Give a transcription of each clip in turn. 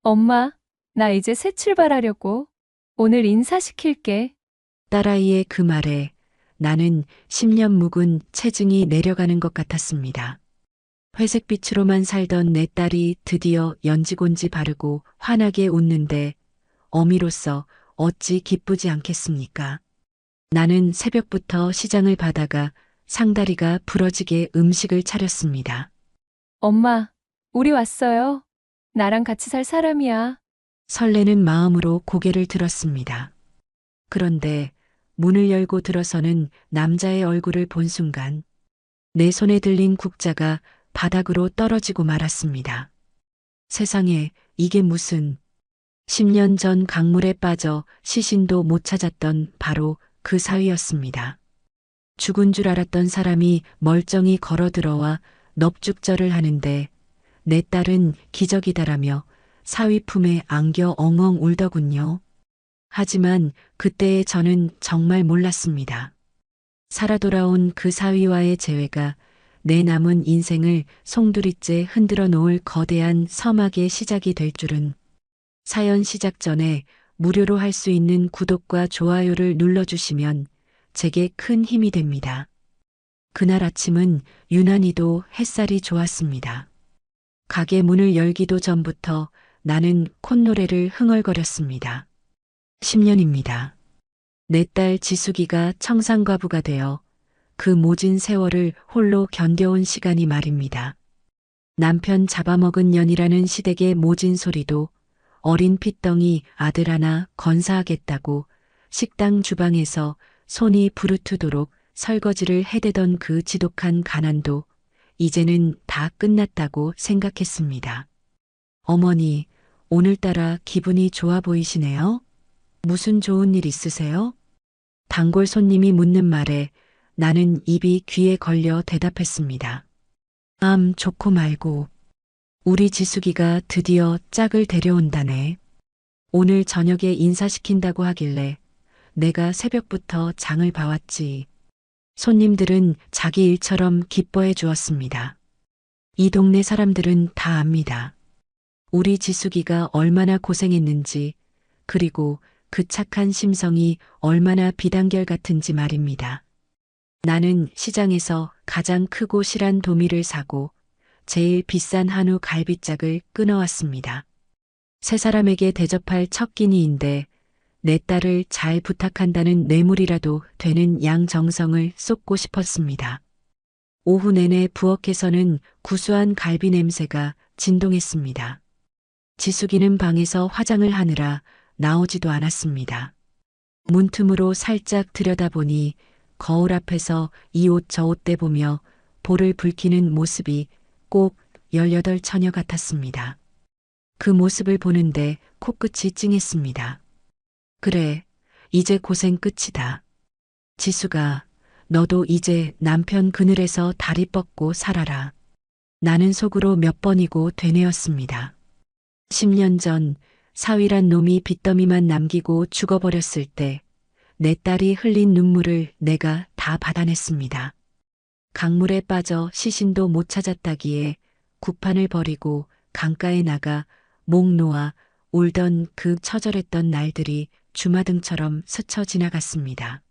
엄마, 나 이제 새 출발하려고. 오늘 인사시킬게. 딸아이의 그 말에 나는 10년 묵은 체증이 내려가는 것 같았습니다. 회색빛으로만 살던 내 딸이 드디어 연지곤지 바르고 환하게 웃는데 어미로서 어찌 기쁘지 않겠습니까? 나는 새벽부터 시장을 가다가 상다리가 부러지게 음식을 차렸습니다. 엄마, 우리 왔어요. 나랑 같이 살 사람이야. 설레는 마음으로 고개를 들었습니다. 그런데 문을 열고 들어서는 남자의 얼굴을 본 순간 내 손에 들린 국자가 바닥으로 떨어지고 말았습니다. 세상에 이게 무슨 10년 전 강물에 빠져 시신도 못 찾았던 바로 그 사위였습니다. 죽은 줄 알았던 사람이 멀쩡히 걸어 들어와 넙죽절을 하는데 내 딸은 기적이다라며 사위 품에 안겨 엉엉 울더군요. 하지만 그때의 저는 정말 몰랐습니다. 살아 돌아온 그 사위와의 재회가 내 남은 인생을 송두리째 흔들어 놓을 거대한 서막의 시작이 될 줄은. 사연 시작 전에 무료로 할 수 있는 구독과 좋아요를 눌러주시면 제게 큰 힘이 됩니다. 그날 아침은 유난히도 햇살이 좋았습니다. 가게 문을 열기도 전부터 나는 콧노래를 흥얼거렸습니다. 10년입니다. 내 딸 지숙이가 청산과부가 되어 그 모진 세월을 홀로 견뎌온 시간이 말입니다. 남편 잡아먹은 년이라는 시댁의 모진 소리도 어린 핏덩이 아들 하나 건사하겠다고 식당 주방에서 손이 부르트도록 설거지를 해대던 그 지독한 가난도 이제는 다 끝났다고 생각했습니다. 어머니, 오늘따라 기분이 좋아 보이시네요? 무슨 좋은 일 있으세요? 단골 손님이 묻는 말에 나는 입이 귀에 걸려 대답했습니다. 좋고 말고. 우리 지숙이가 드디어 짝을 데려온다네. 오늘 저녁에 인사시킨다고 하길래 내가 새벽부터 장을 봐왔지. 손님들은 자기 일처럼 기뻐해 주었습니다. 이 동네 사람들은 다 압니다. 우리 지숙이가 얼마나 고생했는지, 그리고 그 착한 심성이 얼마나 비단결 같은지 말입니다. 나는 시장에서 가장 크고 실한 도미를 사고 제일 비싼 한우 갈비짝을 끊어왔습니다. 세 사람에게 대접할 첫 끼니인데 내 딸을 잘 부탁한다는 뇌물이라도 되는 양정성을 쏟고 싶었습니다. 오후 내내 부엌에서는 구수한 갈비 냄새가 진동했습니다. 지숙이는 방에서 화장을 하느라 나오지도 않았습니다. 문틈으로 살짝 들여다보니 거울 앞에서 이 옷 저 옷 떼보며 볼을 붉히는 모습이 꼭 18 처녀 같았습니다. 그 모습을 보는데 코끝이 찡했습니다. 그래, 이제 고생 끝이다. 지수가, 너도 이제 남편 그늘에서 다리 뻗고 살아라. 나는 속으로 몇 번이고 되뇌었습니다. 10년 전 사위란 놈이 빚더미만 남기고 죽어버렸을 때 내 딸이 흘린 눈물을 내가 다 받아냈습니다. 강물에 빠져 시신도 못 찾았다기에 구판을 버리고 강가에 나가 목 놓아 울던 그 처절했던 날들이 주마등처럼 스쳐 지나갔습니다.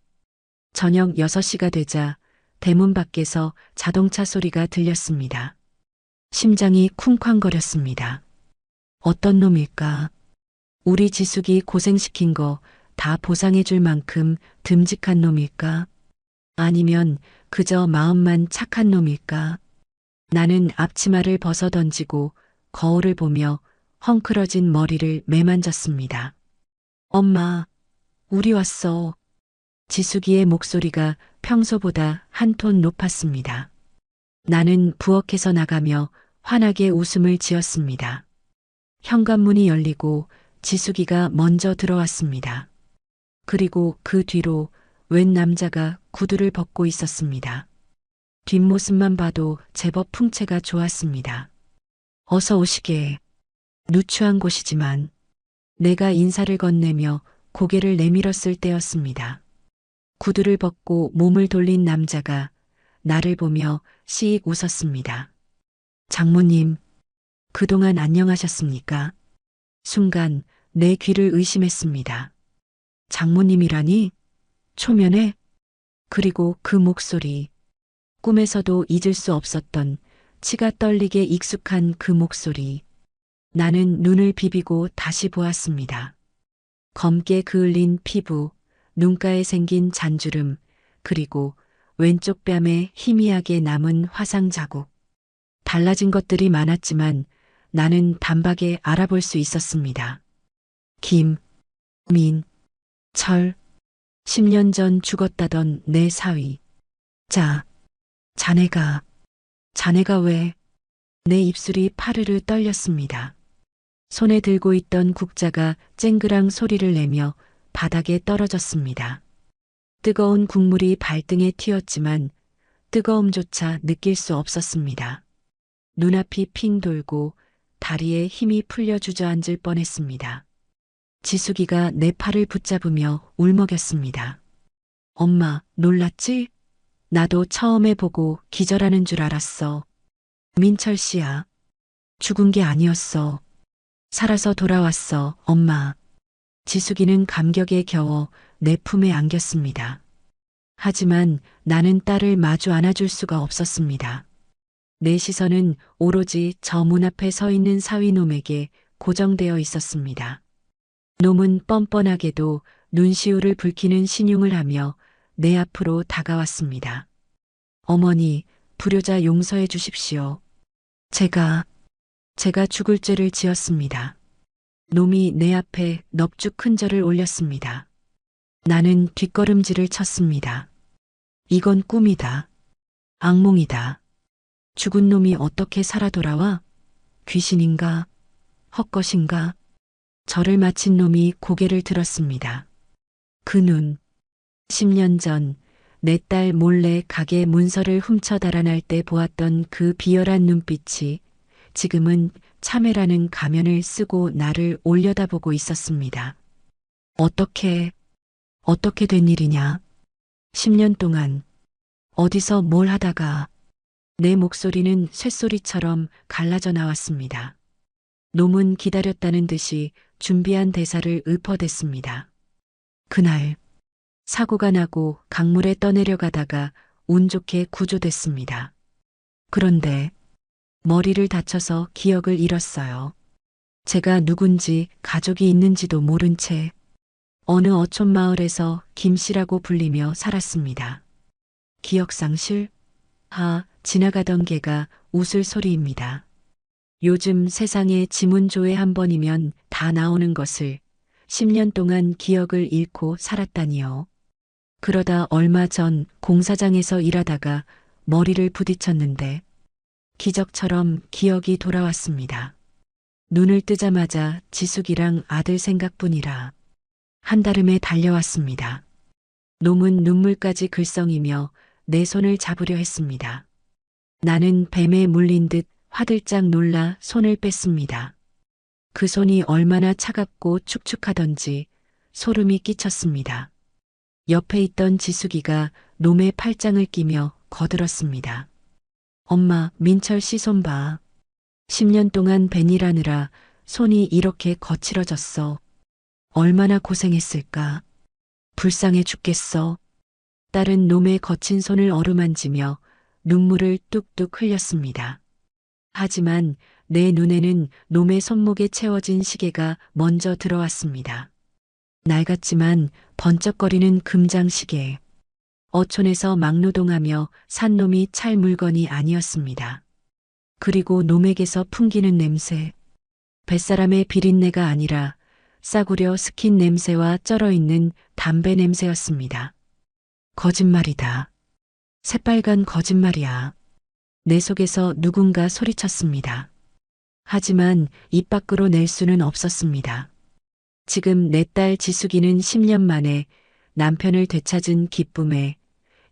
저녁 6시가 되자 대문 밖에서 자동차 소리가 들렸습니다. 심장이 쿵쾅거렸습니다. 어떤 놈일까? 우리 지숙이 고생시킨 거 다 보상해 줄 만큼 듬직한 놈일까? 아니면 그저 마음만 착한 놈일까? 나는 앞치마를 벗어 던지고 거울을 보며 헝클어진 머리를 매만졌습니다. 엄마, 우리 왔어. 지숙이의 목소리가 평소보다 한 톤 높았습니다. 나는 부엌에서 나가며 환하게 웃음을 지었습니다. 현관문이 열리고 지숙이가 먼저 들어왔습니다. 그리고 그 뒤로 웬 남자가 구두를 벗고 있었습니다. 뒷모습만 봐도 제법 풍채가 좋았습니다. 어서 오시게. 누추한 곳이지만 내가 인사를 건네며 고개를 내밀었을 때였습니다. 구두를 벗고 몸을 돌린 남자가 나를 보며 씩 웃었습니다. 장모님, 그동안 안녕하셨습니까? 순간 내 귀를 의심했습니다. 장모님이라니? 초면에? 그리고 그 목소리. 꿈에서도 잊을 수 없었던 치가 떨리게 익숙한 그 목소리. 나는 눈을 비비고 다시 보았습니다. 검게 그을린 피부, 눈가에 생긴 잔주름, 그리고 왼쪽 뺨에 희미하게 남은 화상 자국. 달라진 것들이 많았지만 나는 단박에 알아볼 수 있었습니다. 김, 민, 철, 10년 전 죽었다던 내 사위. 자, 자네가 왜? 내 입술이 파르르 떨렸습니다. 손에 들고 있던 국자가 쨍그랑 소리를 내며 바닥에 떨어졌습니다. 뜨거운 국물이 발등에 튀었지만 뜨거움조차 느낄 수 없었습니다. 눈앞이 핑 돌고 다리에 힘이 풀려 주저앉을 뻔했습니다. 지숙이가 내 팔을 붙잡으며 울먹였습니다. 엄마, 놀랐지? 나도 처음에 보고 기절하는 줄 알았어. 민철 씨야. 죽은 게 아니었어. 살아서 돌아왔어, 엄마. 지숙이는 감격에 겨워 내 품에 안겼습니다. 하지만 나는 딸을 마주 안아줄 수가 없었습니다. 내 시선은 오로지 저 문 앞에 서 있는 사위놈에게 고정되어 있었습니다. 놈은 뻔뻔하게도 눈시울을 붉히는 신용을 하며 내 앞으로 다가왔습니다. 어머니, 불효자 용서해 주십시오. 제가 죽을 죄를 지었습니다. 놈이 내 앞에 넙죽 큰 절을 올렸습니다. 나는 뒷걸음질을 쳤습니다. 이건 꿈이다. 악몽이다. 죽은 놈이 어떻게 살아 돌아와? 귀신인가? 헛것인가? 절을 마친 놈이 고개를 들었습니다. 그 눈, 10년 전 내 딸 몰래 가게 문서를 훔쳐 달아날 때 보았던 그 비열한 눈빛이 지금은 참회라는 가면을 쓰고 나를 올려다보고 있었습니다. 어떻게 된 일이냐? 10년 동안 어디서 뭘 하다가 내 목소리는 쇳소리처럼 갈라져 나왔습니다. 놈은 기다렸다는 듯이 준비한 대사를 읊어댔습니다. 그날 사고가 나고 강물에 떠내려가다가 운 좋게 구조됐습니다. 그런데 머리를 다쳐서 기억을 잃었어요. 제가 누군지 가족이 있는지도 모른 채 어느 어촌 마을에서 김씨라고 불리며 살았습니다. 기억상실? 지나가던 개가 웃을 소리입니다. 요즘 세상에 지문조회 한 번이면 다 나오는 것을 10년 동안 기억을 잃고 살았다니요. 그러다 얼마 전 공사장에서 일하다가 머리를 부딪혔는데 기적처럼 기억이 돌아왔습니다. 눈을 뜨자마자 지숙이랑 아들 생각뿐이라 한달음에 달려왔습니다. 놈은 눈물까지 글썽이며 내 손을 잡으려 했습니다. 나는 뱀에 물린 듯 화들짝 놀라 손을 뺐습니다. 그 손이 얼마나 차갑고 축축하던지 소름이 끼쳤습니다. 옆에 있던 지숙이가 놈의 팔짱을 끼며 거들었습니다. 엄마, 민철 씨 손 봐. 10년 동안 벤일하느라 손이 이렇게 거칠어졌어. 얼마나 고생했을까. 불쌍해 죽겠어. 딸은 놈의 거친 손을 어루만지며 눈물을 뚝뚝 흘렸습니다. 하지만 내 눈에는 놈의 손목에 채워진 시계가 먼저 들어왔습니다. 낡았지만 번쩍거리는 금장시계. 어촌에서 막노동하며 산 놈이 찰 물건이 아니었습니다. 그리고 놈에게서 풍기는 냄새. 뱃사람의 비린내가 아니라 싸구려 스킨 냄새와 쩔어있는 담배 냄새였습니다. 거짓말이다. 새빨간 거짓말이야. 내 속에서 누군가 소리쳤습니다. 하지만 입 밖으로 낼 수는 없었습니다. 지금 내 딸 지숙이는 10년 만에 남편을 되찾은 기쁨에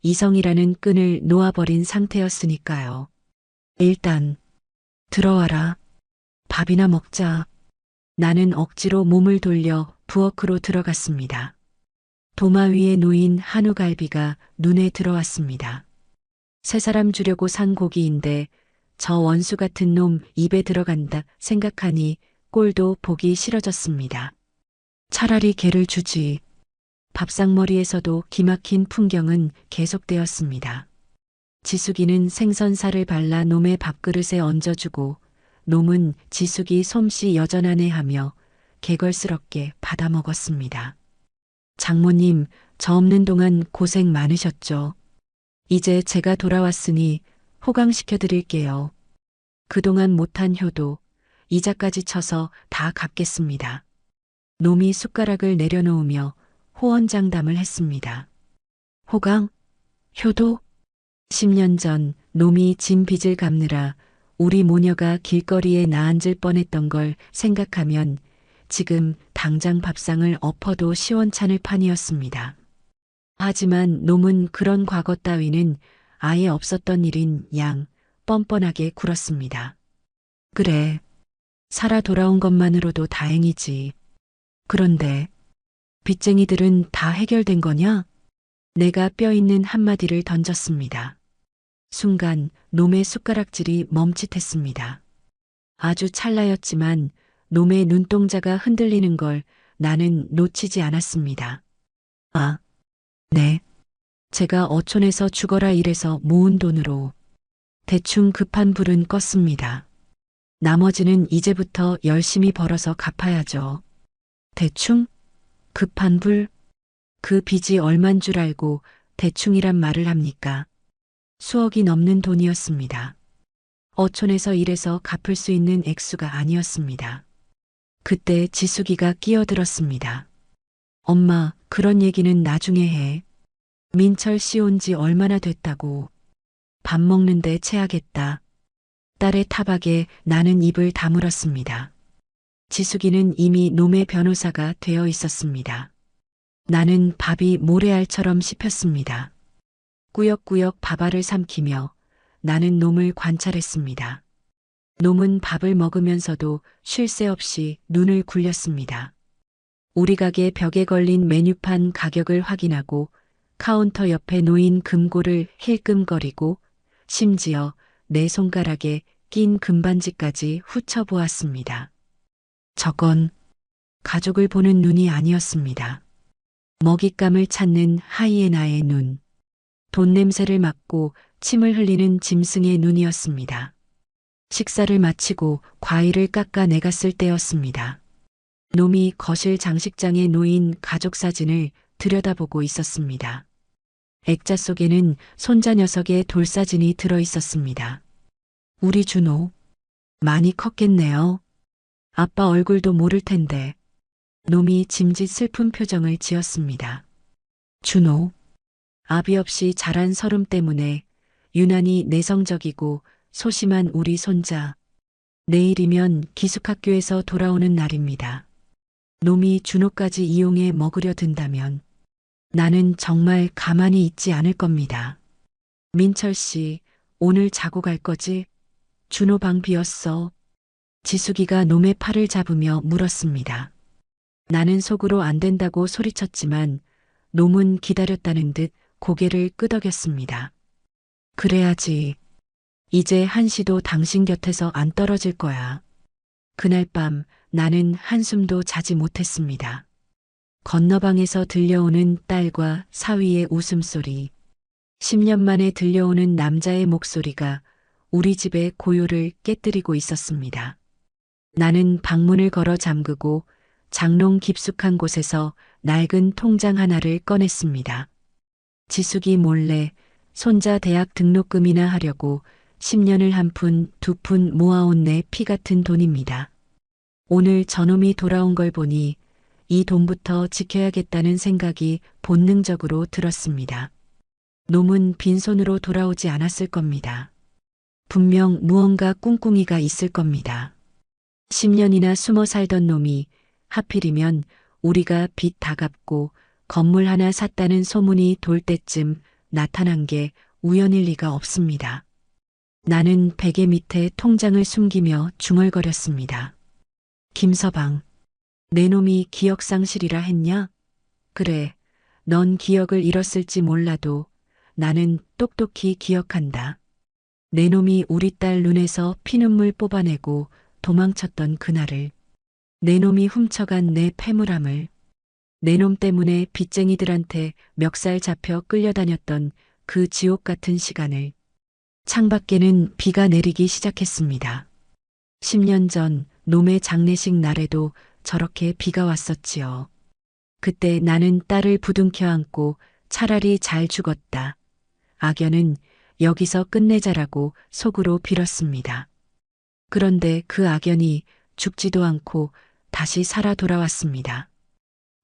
이성이라는 끈을 놓아버린 상태였으니까요. 일단 들어와라. 밥이나 먹자. 나는 억지로 몸을 돌려 부엌으로 들어갔습니다. 도마 위에 놓인 한우갈비가 눈에 들어왔습니다. 세 사람 주려고 산 고기인데 저 원수 같은 놈 입에 들어간다 생각하니 꼴도 보기 싫어졌습니다. 차라리 개를 주지. 밥상머리에서도 기막힌 풍경은 계속되었습니다. 지숙이는 생선살을 발라 놈의 밥그릇에 얹어주고 놈은 지숙이 솜씨 여전하네 하며 개걸스럽게 받아먹었습니다. 장모님, 저 없는 동안 고생 많으셨죠. 이제 제가 돌아왔으니 호강시켜 드릴게요. 그동안 못한 효도, 이자까지 쳐서 다 갚겠습니다. 놈이 숟가락을 내려놓으며 호언장담을 했습니다. 호강? 효도? 10년 전 놈이 진 빚을 갚느라 우리 모녀가 길거리에 나앉을 뻔했던 걸 생각하면 지금 당장 밥상을 엎어도 시원찮을 판이었습니다. 하지만 놈은 그런 과거 따위는 아예 없었던 일인 양 뻔뻔하게 굴었습니다. 그래, 살아 돌아온 것만으로도 다행이지. 그런데 빚쟁이들은 다 해결된 거냐? 내가 뼈 있는 한마디를 던졌습니다. 순간 놈의 숟가락질이 멈칫했습니다. 아주 찰나였지만 놈의 눈동자가 흔들리는 걸 나는 놓치지 않았습니다. 아, 네. 제가 어촌에서 죽어라 일해서 모은 돈으로 대충 급한 불은 껐습니다. 나머지는 이제부터 열심히 벌어서 갚아야죠. 대충? 급한 불? 그 빚이 얼만 줄 알고 대충이란 말을 합니까? 수억이 넘는 돈이었습니다. 어촌에서 일해서 갚을 수 있는 액수가 아니었습니다. 그때 지숙이가 끼어들었습니다. 엄마, 그런 얘기는 나중에 해. 민철 씨 온 지 얼마나 됐다고. 밥 먹는데 체하겠다. 딸의 타박에 나는 입을 다물었습니다. 지숙이는 이미 놈의 변호사가 되어 있었습니다. 나는 밥이 모래알처럼 씹혔습니다. 꾸역꾸역 밥알을 삼키며 나는 놈을 관찰했습니다. 놈은 밥을 먹으면서도 쉴 새 없이 눈을 굴렸습니다. 우리 가게 벽에 걸린 메뉴판 가격을 확인하고 카운터 옆에 놓인 금고를 힐끔거리고 심지어 내 손가락에 낀 금반지까지 훑어보았습니다. 저건 가족을 보는 눈이 아니었습니다. 먹잇감을 찾는 하이에나의 눈, 돈 냄새를 맡고 침을 흘리는 짐승의 눈이었습니다. 식사를 마치고 과일을 깎아 내갔을 때였습니다. 놈이 거실 장식장에 놓인 가족 사진을 들여다보고 있었습니다. 액자 속에는 손자 녀석의 돌사진이 들어 있었습니다. 우리 준호, 많이 컸겠네요. 아빠 얼굴도 모를 텐데. 놈이 짐짓 슬픈 표정을 지었습니다. 준호, 아비 없이 자란 서름 때문에 유난히 내성적이고 소심한 우리 손자. 내일이면 기숙학교에서 돌아오는 날입니다. 놈이 준호까지 이용해 먹으려 든다면 나는 정말 가만히 있지 않을 겁니다. 민철 씨, 오늘 자고 갈 거지? 준호 방 비었어. 지숙이가 놈의 팔을 잡으며 물었습니다. 나는 속으로 안 된다고 소리쳤지만 놈은 기다렸다는 듯 고개를 끄덕였습니다. 그래야지. 이제 한시도 당신 곁에서 안 떨어질 거야. 그날 밤 나는 한숨도 자지 못했습니다. 건너방에서 들려오는 딸과 사위의 웃음소리, 10년 만에 들려오는 남자의 목소리가 우리 집의 고요를 깨뜨리고 있었습니다. 나는 방문을 걸어 잠그고 장롱 깊숙한 곳에서 낡은 통장 하나를 꺼냈습니다. 지숙이 몰래 손자 대학 등록금이나 하려고 10년을 한 푼, 두 푼 모아온 내 피 같은 돈입니다. 오늘 저놈이 돌아온 걸 보니 이 돈부터 지켜야겠다는 생각이 본능적으로 들었습니다. 놈은 빈손으로 돌아오지 않았을 겁니다. 분명 무언가 꿍꿍이가 있을 겁니다. 10년이나 숨어 살던 놈이 하필이면 우리가 빚 다 갚고 건물 하나 샀다는 소문이 돌 때쯤 나타난 게 우연일 리가 없습니다. 나는 베개 밑에 통장을 숨기며 중얼거렸습니다. 김서방, 내 놈이 기억상실이라 했냐? 그래, 넌 기억을 잃었을지 몰라도 나는 똑똑히 기억한다. 내 놈이 우리 딸 눈에서 피눈물 뽑아내고 도망쳤던 그날을. 내 놈이 훔쳐간 내 폐물함을. 내 놈 때문에 빚쟁이들한테 멱살 잡혀 끌려다녔던 그 지옥 같은 시간을. 창밖에는 비가 내리기 시작했습니다. 10년 전 놈의 장례식 날에도 저렇게 비가 왔었지요. 그때 나는 딸을 부둥켜 안고 차라리 잘 죽었다. 악연은 여기서 끝내자라고 속으로 빌었습니다. 그런데 그 악연이 죽지도 않고 다시 살아 돌아왔습니다.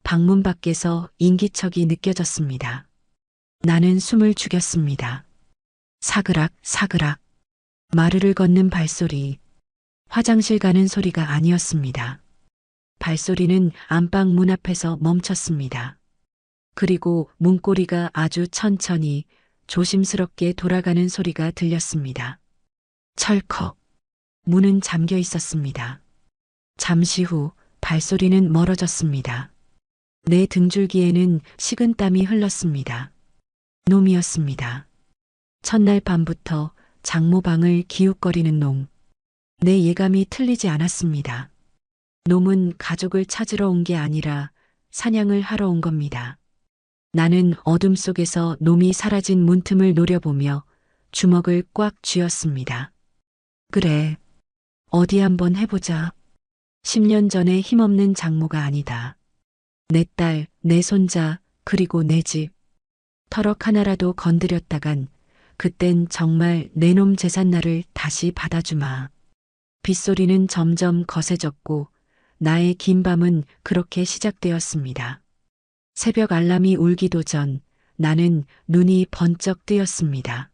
방문 밖에서 인기척이 느껴졌습니다. 나는 숨을 죽였습니다. 사그락 사그락. 마루를 걷는 발소리. 화장실 가는 소리가 아니었습니다. 발소리는 안방 문 앞에서 멈췄습니다. 그리고 문고리가 아주 천천히 조심스럽게 돌아가는 소리가 들렸습니다. 철컥. 문은 잠겨 있었습니다. 잠시 후 발소리는 멀어졌습니다. 내 등줄기에는 식은땀이 흘렀습니다. 놈이었습니다. 첫날 밤부터 장모방을 기웃거리는 놈. 내 예감이 틀리지 않았습니다. 놈은 가족을 찾으러 온 게 아니라 사냥을 하러 온 겁니다. 나는 어둠 속에서 놈이 사라진 문틈을 노려보며 주먹을 꽉 쥐었습니다. 그래, 어디 한번 해보자. 10년 전에 힘없는 장모가 아니다. 내 딸, 내 손자, 그리고 내 집. 터럭 하나라도 건드렸다간 그땐 정말 내 놈 재산날을 다시 받아주마. 빗소리는 점점 거세졌고 나의 긴 밤은 그렇게 시작되었습니다. 새벽 알람이 울기도 전 나는 눈이 번쩍 뜨였습니다.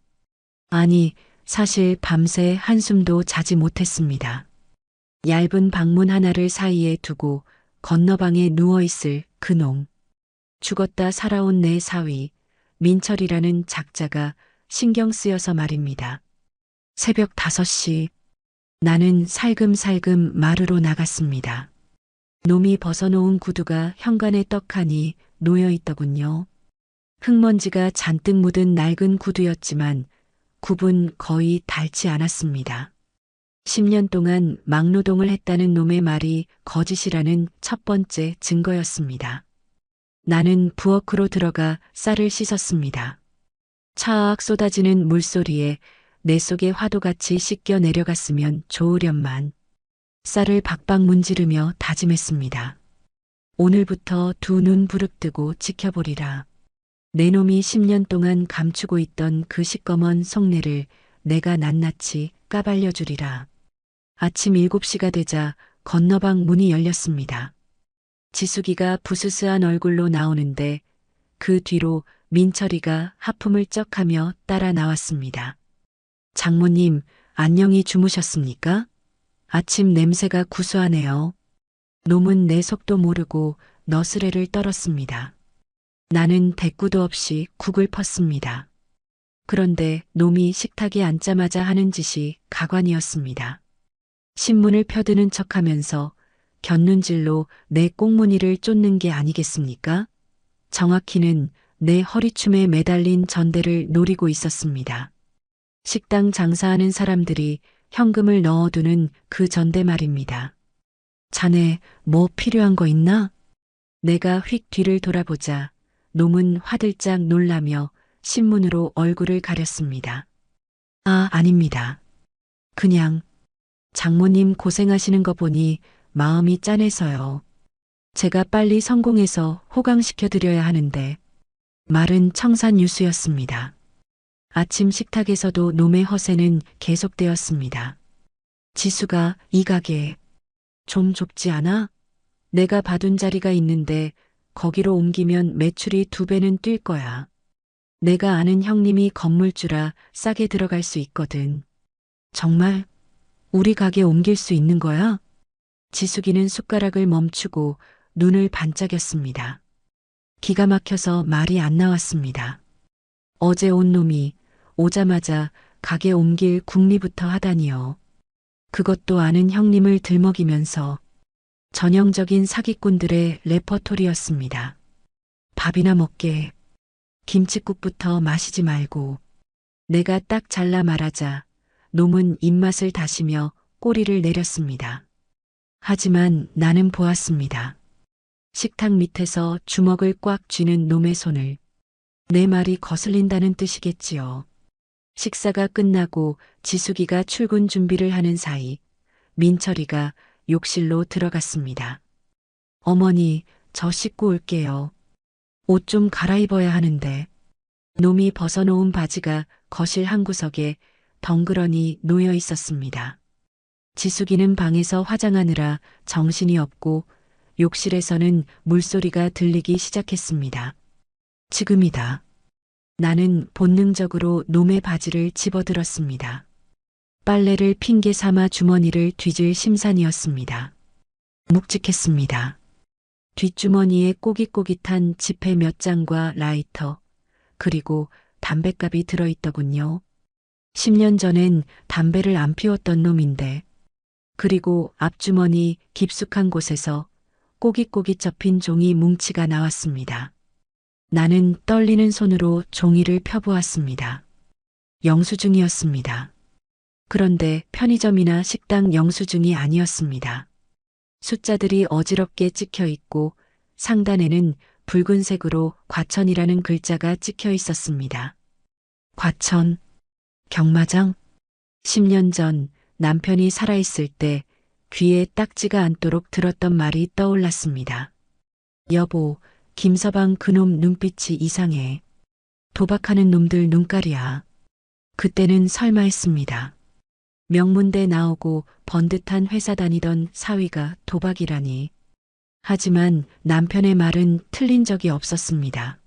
아니, 사실 밤새 한숨도 자지 못했습니다. 얇은 방문 하나를 사이에 두고 건너방에 누워있을 그놈. 죽었다 살아온 내 사위, 민철이라는 작자가 신경 쓰여서 말입니다. 새벽 5시, 나는 살금살금 마루로 나갔습니다. 놈이 벗어놓은 구두가 현관에 떡하니 놓여 있더군요. 흙먼지가 잔뜩 묻은 낡은 구두였지만 굽은 거의 닳지 않았습니다. 10년 동안 막노동을 했다는 놈의 말이 거짓이라는 첫 번째 증거였습니다. 나는 부엌으로 들어가 쌀을 씻었습니다. 차악 쏟아지는 물소리에 내 속의 화도같이 씻겨 내려갔으면 좋으련만. 쌀을 박박 문지르며 다짐했습니다. 오늘부터 두 눈 부릅뜨고 지켜보리라. 내 놈이 10년 동안 감추고 있던 그 시꺼먼 속내를 내가 낱낱이 까발려주리라. 아침 7시가 되자 건너방 문이 열렸습니다. 지숙이가 부스스한 얼굴로 나오는데 그 뒤로 민철이가 하품을 쩍하며 따라 나왔습니다. 장모님, 안녕히 주무셨습니까? 아침 냄새가 구수하네요. 놈은 내 속도 모르고 너스레를 떨었습니다. 나는 대꾸도 없이 국을 펐습니다. 그런데 놈이 식탁에 앉자마자 하는 짓이 가관이었습니다. 신문을 펴드는 척하면서 곁눈질로 내 꽁무니를 쫓는 게 아니겠습니까? 정확히는 내 허리춤에 매달린 전대를 노리고 있었습니다. 식당 장사하는 사람들이 현금을 넣어두는 그 전대 말입니다. 자네 뭐 필요한 거 있나? 내가 휙 뒤를 돌아보자 놈은 화들짝 놀라며 신문으로 얼굴을 가렸습니다. 아, 아닙니다. 그냥 장모님 고생하시는 거 보니 마음이 짠해서요. 제가 빨리 성공해서 호강시켜드려야 하는데. 말은 청산유수였습니다. 아침 식탁에서도 놈의 허세는 계속되었습니다. 지수가 이 가게 좀 좁지 않아? 내가 봐둔 자리가 있는데 거기로 옮기면 매출이 2배는 뛸 거야. 내가 아는 형님이 건물주라 싸게 들어갈 수 있거든. 정말 우리 가게 옮길 수 있는 거야? 지숙이는 숟가락을 멈추고 눈을 반짝였습니다. 기가 막혀서 말이 안 나왔습니다. 어제 온 놈이 오자마자 가게 옮길 궁리부터 하다니요. 그것도 아는 형님을 들먹이면서 전형적인 사기꾼들의 레퍼토리였습니다. 밥이나 먹게. 김칫국부터 마시지 말고. 내가 딱 잘라 말하자 놈은 입맛을 다시며 꼬리를 내렸습니다. 하지만 나는 보았습니다. 식탁 밑에서 주먹을 꽉 쥐는 놈의 손을. 내 말이 거슬린다는 뜻이겠지요. 식사가 끝나고 지숙이가 출근 준비를 하는 사이 민철이가 욕실로 들어갔습니다. 어머니, 저 씻고 올게요. 옷 좀 갈아입어야 하는데. 놈이 벗어놓은 바지가 거실 한 구석에 덩그러니 놓여 있었습니다. 지숙이는 방에서 화장하느라 정신이 없고 욕실에서는 물소리가 들리기 시작했습니다. 지금이다. 나는 본능적으로 놈의 바지를 집어들었습니다. 빨래를 핑계 삼아 주머니를 뒤질 심산이었습니다. 묵직했습니다. 뒷주머니에 꼬깃꼬깃한 지폐 몇 장과 라이터, 그리고 담뱃갑이 들어있더군요. 10년 전엔 담배를 안 피웠던 놈인데, 그리고 앞주머니 깊숙한 곳에서 꼬깃꼬깃 접힌 종이 뭉치가 나왔습니다. 나는 떨리는 손으로 종이를 펴보았습니다. 영수증이었습니다. 그런데 편의점이나 식당 영수증이 아니었습니다. 숫자들이 어지럽게 찍혀 있고 상단에는 붉은색으로 과천이라는 글자가 찍혀 있었습니다. 과천, 경마장? 10년 전 남편이 살아있을 때 귀에 딱지가 않도록 들었던 말이 떠올랐습니다. 여보, 김서방 그놈 눈빛이 이상해. 도박하는 놈들 눈깔이야. 그때는 설마 했습니다. 명문대 나오고 번듯한 회사 다니던 사위가 도박이라니. 하지만 남편의 말은 틀린 적이 없었습니다.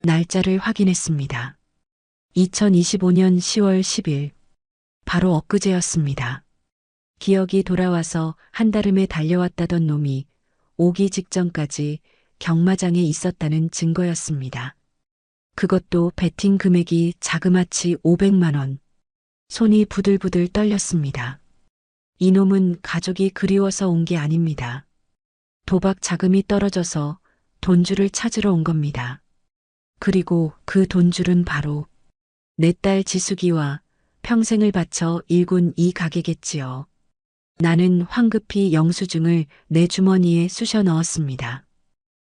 날짜를 확인했습니다. 2025년 10월 10일. 바로 엊그제였습니다. 기억이 돌아와서 한달음에 달려왔다던 놈이 오기 직전까지 경마장에 있었다는 증거였습니다. 그것도 베팅 금액이 자그마치 500만 원. 손이 부들부들 떨렸습니다. 이놈은 가족이 그리워서 온 게 아닙니다. 도박 자금이 떨어져서 돈줄을 찾으러 온 겁니다. 그리고 그 돈줄은 바로 내 딸 지숙이와 평생을 바쳐 일군 이 가게겠지요. 나는 황급히 영수증을 내 주머니에 쑤셔 넣었습니다.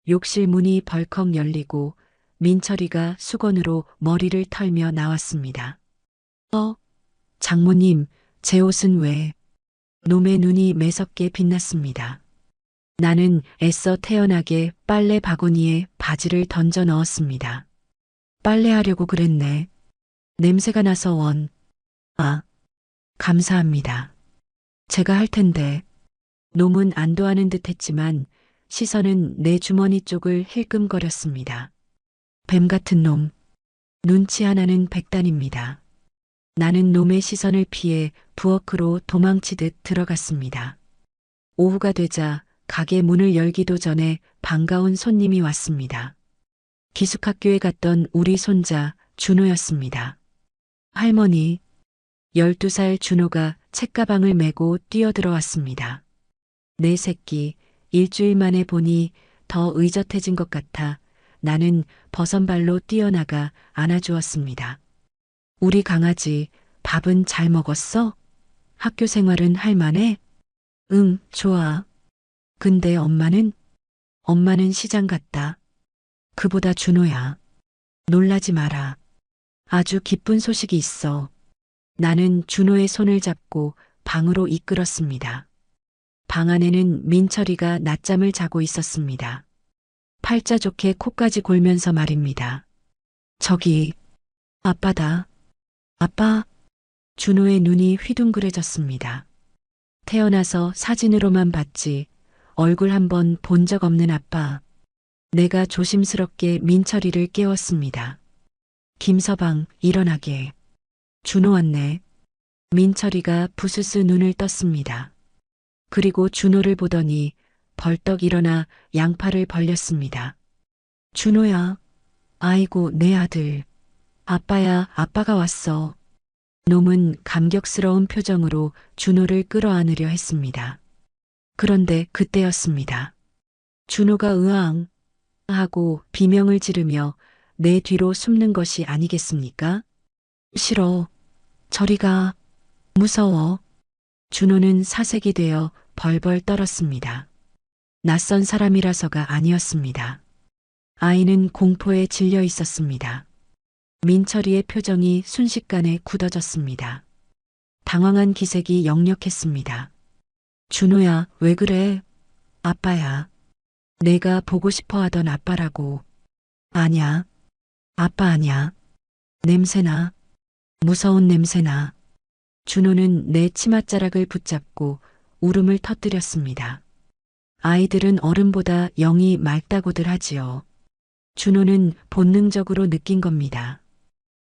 욕실 문이 벌컥 열리고 민철이가 수건으로 머리를 털며 나왔습니다. 장모님, 제 옷은 왜? 놈의 눈이 매섭게 빛났습니다. 나는 애써 태연하게 빨래 바구니에 바지를 던져 넣었습니다. 빨래하려고 그랬네. 냄새가 나서 원. 아, 감사합니다. 제가 할 텐데. 놈은 안도하는 듯 했지만 시선은 내 주머니 쪽을 힐끔거렸습니다. 뱀 같은 놈. 눈치 하나는 백단입니다. 나는 놈의 시선을 피해 부엌으로 도망치듯 들어갔습니다. 오후가 되자 가게 문을 열기도 전에 반가운 손님이 왔습니다. 기숙학교에 갔던 우리 손자 준호였습니다. 할머니, 12살 준호가 책가방을 메고 뛰어들어왔습니다. 내 새끼, 일주일 만에 보니 더 의젓해진 것 같아 나는 버선발로 뛰어나가 안아주었습니다. 우리 강아지, 밥은 잘 먹었어? 학교 생활은 할만해? 응, 좋아. 근데 엄마는? 엄마는 시장 갔다. 그보다 준호야. 놀라지 마라. 아주 기쁜 소식이 있어. 나는 준호의 손을 잡고 방으로 이끌었습니다. 방 안에는 민철이가 낮잠을 자고 있었습니다. 팔자 좋게 코까지 골면서 말입니다. 저기, 아빠다. 아빠. 준호의 눈이 휘둥그레졌습니다. 태어나서 사진으로만 봤지 얼굴 한번 본 적 없는 아빠. 내가 조심스럽게 민철이를 깨웠습니다. 김서방, 일어나게. 준호 왔네. 민철이가 부스스 눈을 떴습니다. 그리고 준호를 보더니 벌떡 일어나 양팔을 벌렸습니다. 준호야. 아이고, 내 아들. 아빠야, 아빠가 왔어. 놈은 감격스러운 표정으로 준호를 끌어안으려 했습니다. 그런데 그때였습니다. 준호가 으앙 하고 비명을 지르며 내 뒤로 숨는 것이 아니겠습니까? 싫어. 저리 가. 무서워. 준호는 사색이 되어 벌벌 떨었습니다. 낯선 사람이라서가 아니었습니다. 아이는 공포에 질려 있었습니다. 민철이의 표정이 순식간에 굳어졌습니다. 당황한 기색이 역력했습니다. 준호야, 왜 그래? 아빠야. 내가 보고 싶어 하던 아빠라고. 아냐. 아빠 아냐. 냄새나. 무서운 냄새나. 준호는 내 치맛자락을 붙잡고 울음을 터뜨렸습니다. 아이들은 어른보다 영이 맑다고들 하지요. 준호는 본능적으로 느낀 겁니다.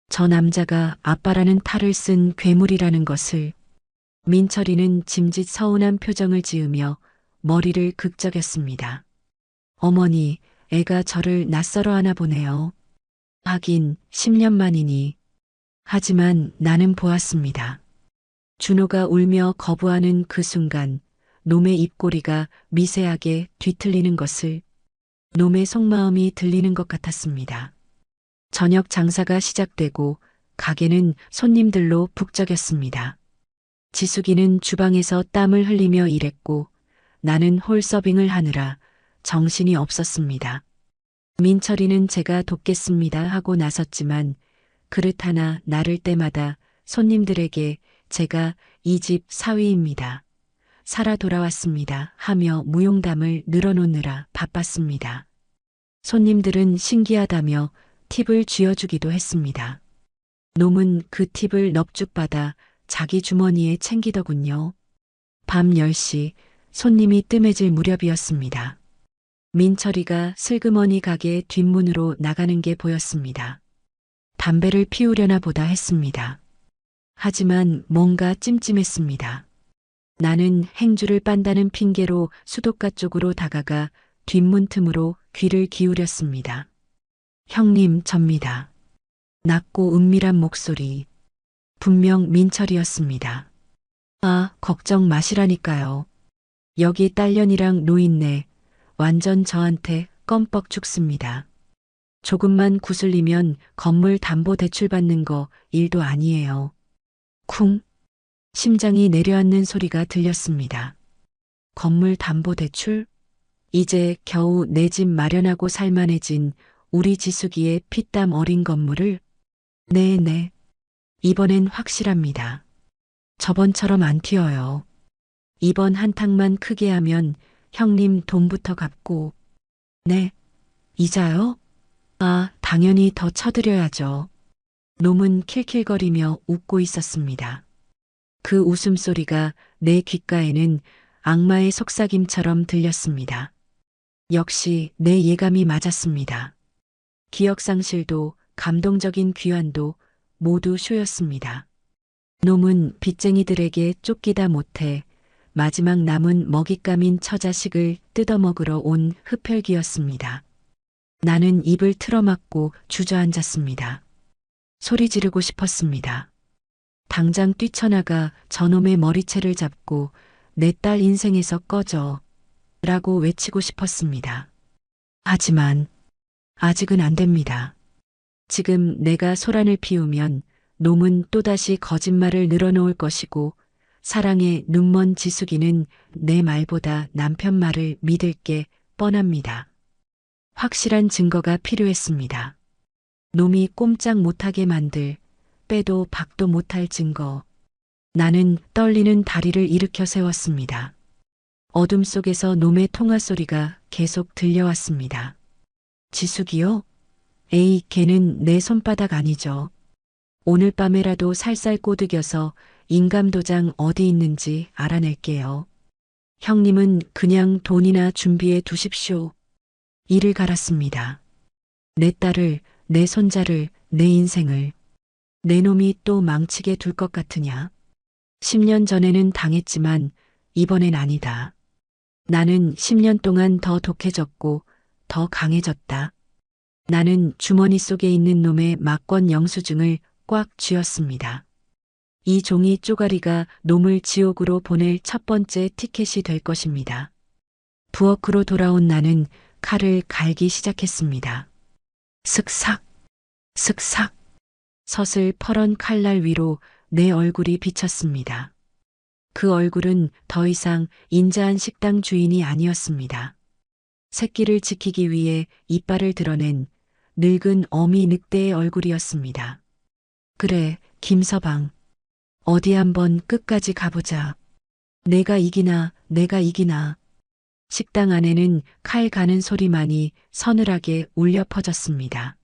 저 남자가 아빠라는 탈을 쓴 괴물이라는 것을. 민철이는 짐짓 서운한 표정을 지으며 머리를 극적였습니다. 어머니, 애가 저를 낯설어 하나 보네요. 하긴 10년 만이니. 하지만 나는 보았습니다. 준호가 울며 거부하는 그 순간 놈의 입꼬리가 미세하게 뒤틀리는 것을, 놈의 속마음이 들리는 것 같았습니다. 저녁 장사가 시작되고 가게는 손님들로 북적였습니다. 지숙이는 주방에서 땀을 흘리며 일했고 나는 홀 서빙을 하느라 정신이 없었습니다. 민철이는 제가 돕겠습니다 하고 나섰지만 그릇 하나 나를 때마다 손님들에게 제가 이 집 사위입니다. 살아 돌아왔습니다 하며 무용담을 늘어놓느라 바빴습니다. 손님들은 신기하다며 팁을 쥐어주기도 했습니다. 놈은 그 팁을 넙죽받아 자기 주머니에 챙기더군요. 밤 10시 손님이 뜸해질 무렵이었습니다. 민철이가 슬그머니 가게 뒷문으로 나가는 게 보였습니다. 담배를 피우려나 보다 했습니다. 하지만 뭔가 찜찜했습니다. 나는 행주를 빤다는 핑계로 수도가 쪽으로 다가가 뒷문 틈으로 귀를 기울였습니다. 형님, 접니다. 낮고 은밀한 목소리. 분명 민철이었습니다. 아, 걱정 마시라니까요. 여기 딸년이랑 노인네 완전 저한테 껌뻑 죽습니다. 조금만 구슬리면 건물 담보 대출 받는 거 일도 아니에요. 쿵. 심장이 내려앉는 소리가 들렸습니다. 건물 담보 대출? 이제 겨우 내 집 마련하고 살만해진 우리 지숙이의 피땀 어린 건물을? 네네. 이번엔 확실합니다. 저번처럼 안 튀어요. 이번 한탕만 크게 하면 형님 돈부터 갚고. 네. 이자요? 아, 당연히 더 쳐드려야죠. 놈은 킬킬거리며 웃고 있었습니다. 그 웃음소리가 내 귓가에는 악마의 속삭임처럼 들렸습니다. 역시 내 예감이 맞았습니다. 기억상실도 감동적인 귀환도 모두 쇼였습니다. 놈은 빚쟁이들에게 쫓기다 못해 마지막 남은 먹잇감인 처자식을 뜯어먹으러 온 흡혈귀였습니다. 나는 입을 틀어막고 주저앉았습니다. 소리 지르고 싶었습니다. 당장 뛰쳐나가 저놈의 머리채를 잡고 내 딸 인생에서 꺼져 라고 외치고 싶었습니다. 하지만 아직은 안 됩니다. 지금 내가 소란을 피우면 놈은 또다시 거짓말을 늘어놓을 것이고 사랑의 눈먼 지숙이는 내 말보다 남편 말을 믿을 게 뻔합니다. 확실한 증거가 필요했습니다. 놈이 꼼짝 못하게 만들, 빼도 박도 못할 증거. 나는 떨리는 다리를 일으켜 세웠습니다. 어둠 속에서 놈의 통화 소리가 계속 들려왔습니다. 지숙이요? 에이, 걔는 내 손바닥 아니죠. 오늘 밤에라도 살살 꼬드겨서 인감도장 어디 있는지 알아낼게요. 형님은 그냥 돈이나 준비해 두십시오. 이를 갈았습니다. 내 딸을, 내 손자를, 내 인생을. 내 놈이 또 망치게 둘 것 같으냐? 10년 전에는 당했지만 이번엔 아니다. 나는 10년 동안 더 독해졌고 더 강해졌다. 나는 주머니 속에 있는 놈의 막권 영수증을 꽉 쥐었습니다. 이 종이 쪼가리가 놈을 지옥으로 보낼 첫 번째 티켓이 될 것입니다. 부엌으로 돌아온 나는 칼을 갈기 시작했습니다. 슥삭, 슥삭. 서슬 퍼런 칼날 위로 내 얼굴이 비쳤습니다. 그 얼굴은 더 이상 인자한 식당 주인이 아니었습니다. 새끼를 지키기 위해 이빨을 드러낸 늙은 어미 늑대의 얼굴이었습니다. 그래, 김서방. 어디 한번 끝까지 가보자. 내가 이기나. 식당 안에는 칼 가는 소리만이 서늘하게 울려 퍼졌습니다.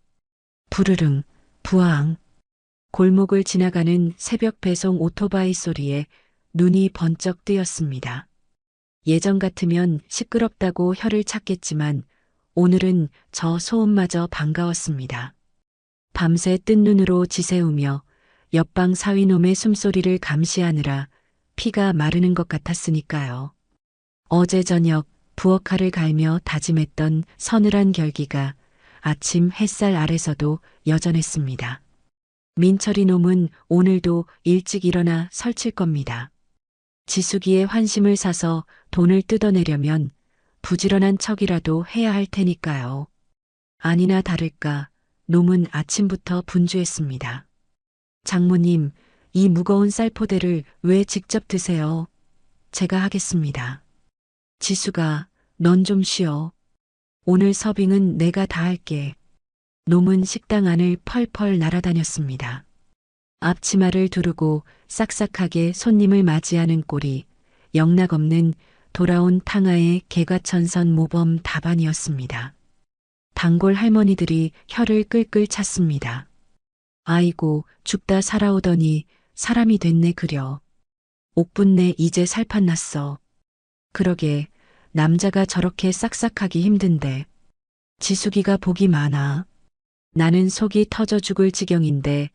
부르릉, 부앙. 골목을 지나가는 새벽 배송 오토바이 소리에 눈이 번쩍 뜨였습니다. 예전 같으면 시끄럽다고 혀를 찾겠지만 오늘은 저 소음마저 반가웠습니다. 밤새 뜬 눈으로 지새우며 옆방 사위놈의 숨소리를 감시하느라 피가 마르는 것 같았으니까요. 어제 저녁 부엌칼을 갈며 다짐했던 서늘한 결기가 아침 햇살 아래서도 여전했습니다. 민철이 놈은 오늘도 일찍 일어나 설칠 겁니다. 지숙이의 환심을 사서 돈을 뜯어내려면 부지런한 척이라도 해야 할 테니까요. 아니나 다를까 놈은 아침부터 분주했습니다. 장모님, 이 무거운 쌀포대를 왜 직접 드세요? 제가 하겠습니다. 지수가, 넌 좀 쉬어. 오늘 서빙은 내가 다 할게. 놈은 식당 안을 펄펄 날아다녔습니다. 앞치마를 두르고 싹싹하게 손님을 맞이하는 꼴이 영락없는 돌아온 탕하의 개과천선 모범 답안이었습니다. 단골 할머니들이 혀를 끌끌 찼습니다. 아이고, 죽다 살아오더니 사람이 됐네 그려. 옥분내 이제 살판 났어. 그러게, 남자가 저렇게 싹싹하기 힘든데. 지숙이가 복이 많아. 나는 속이 터져 죽을 지경인데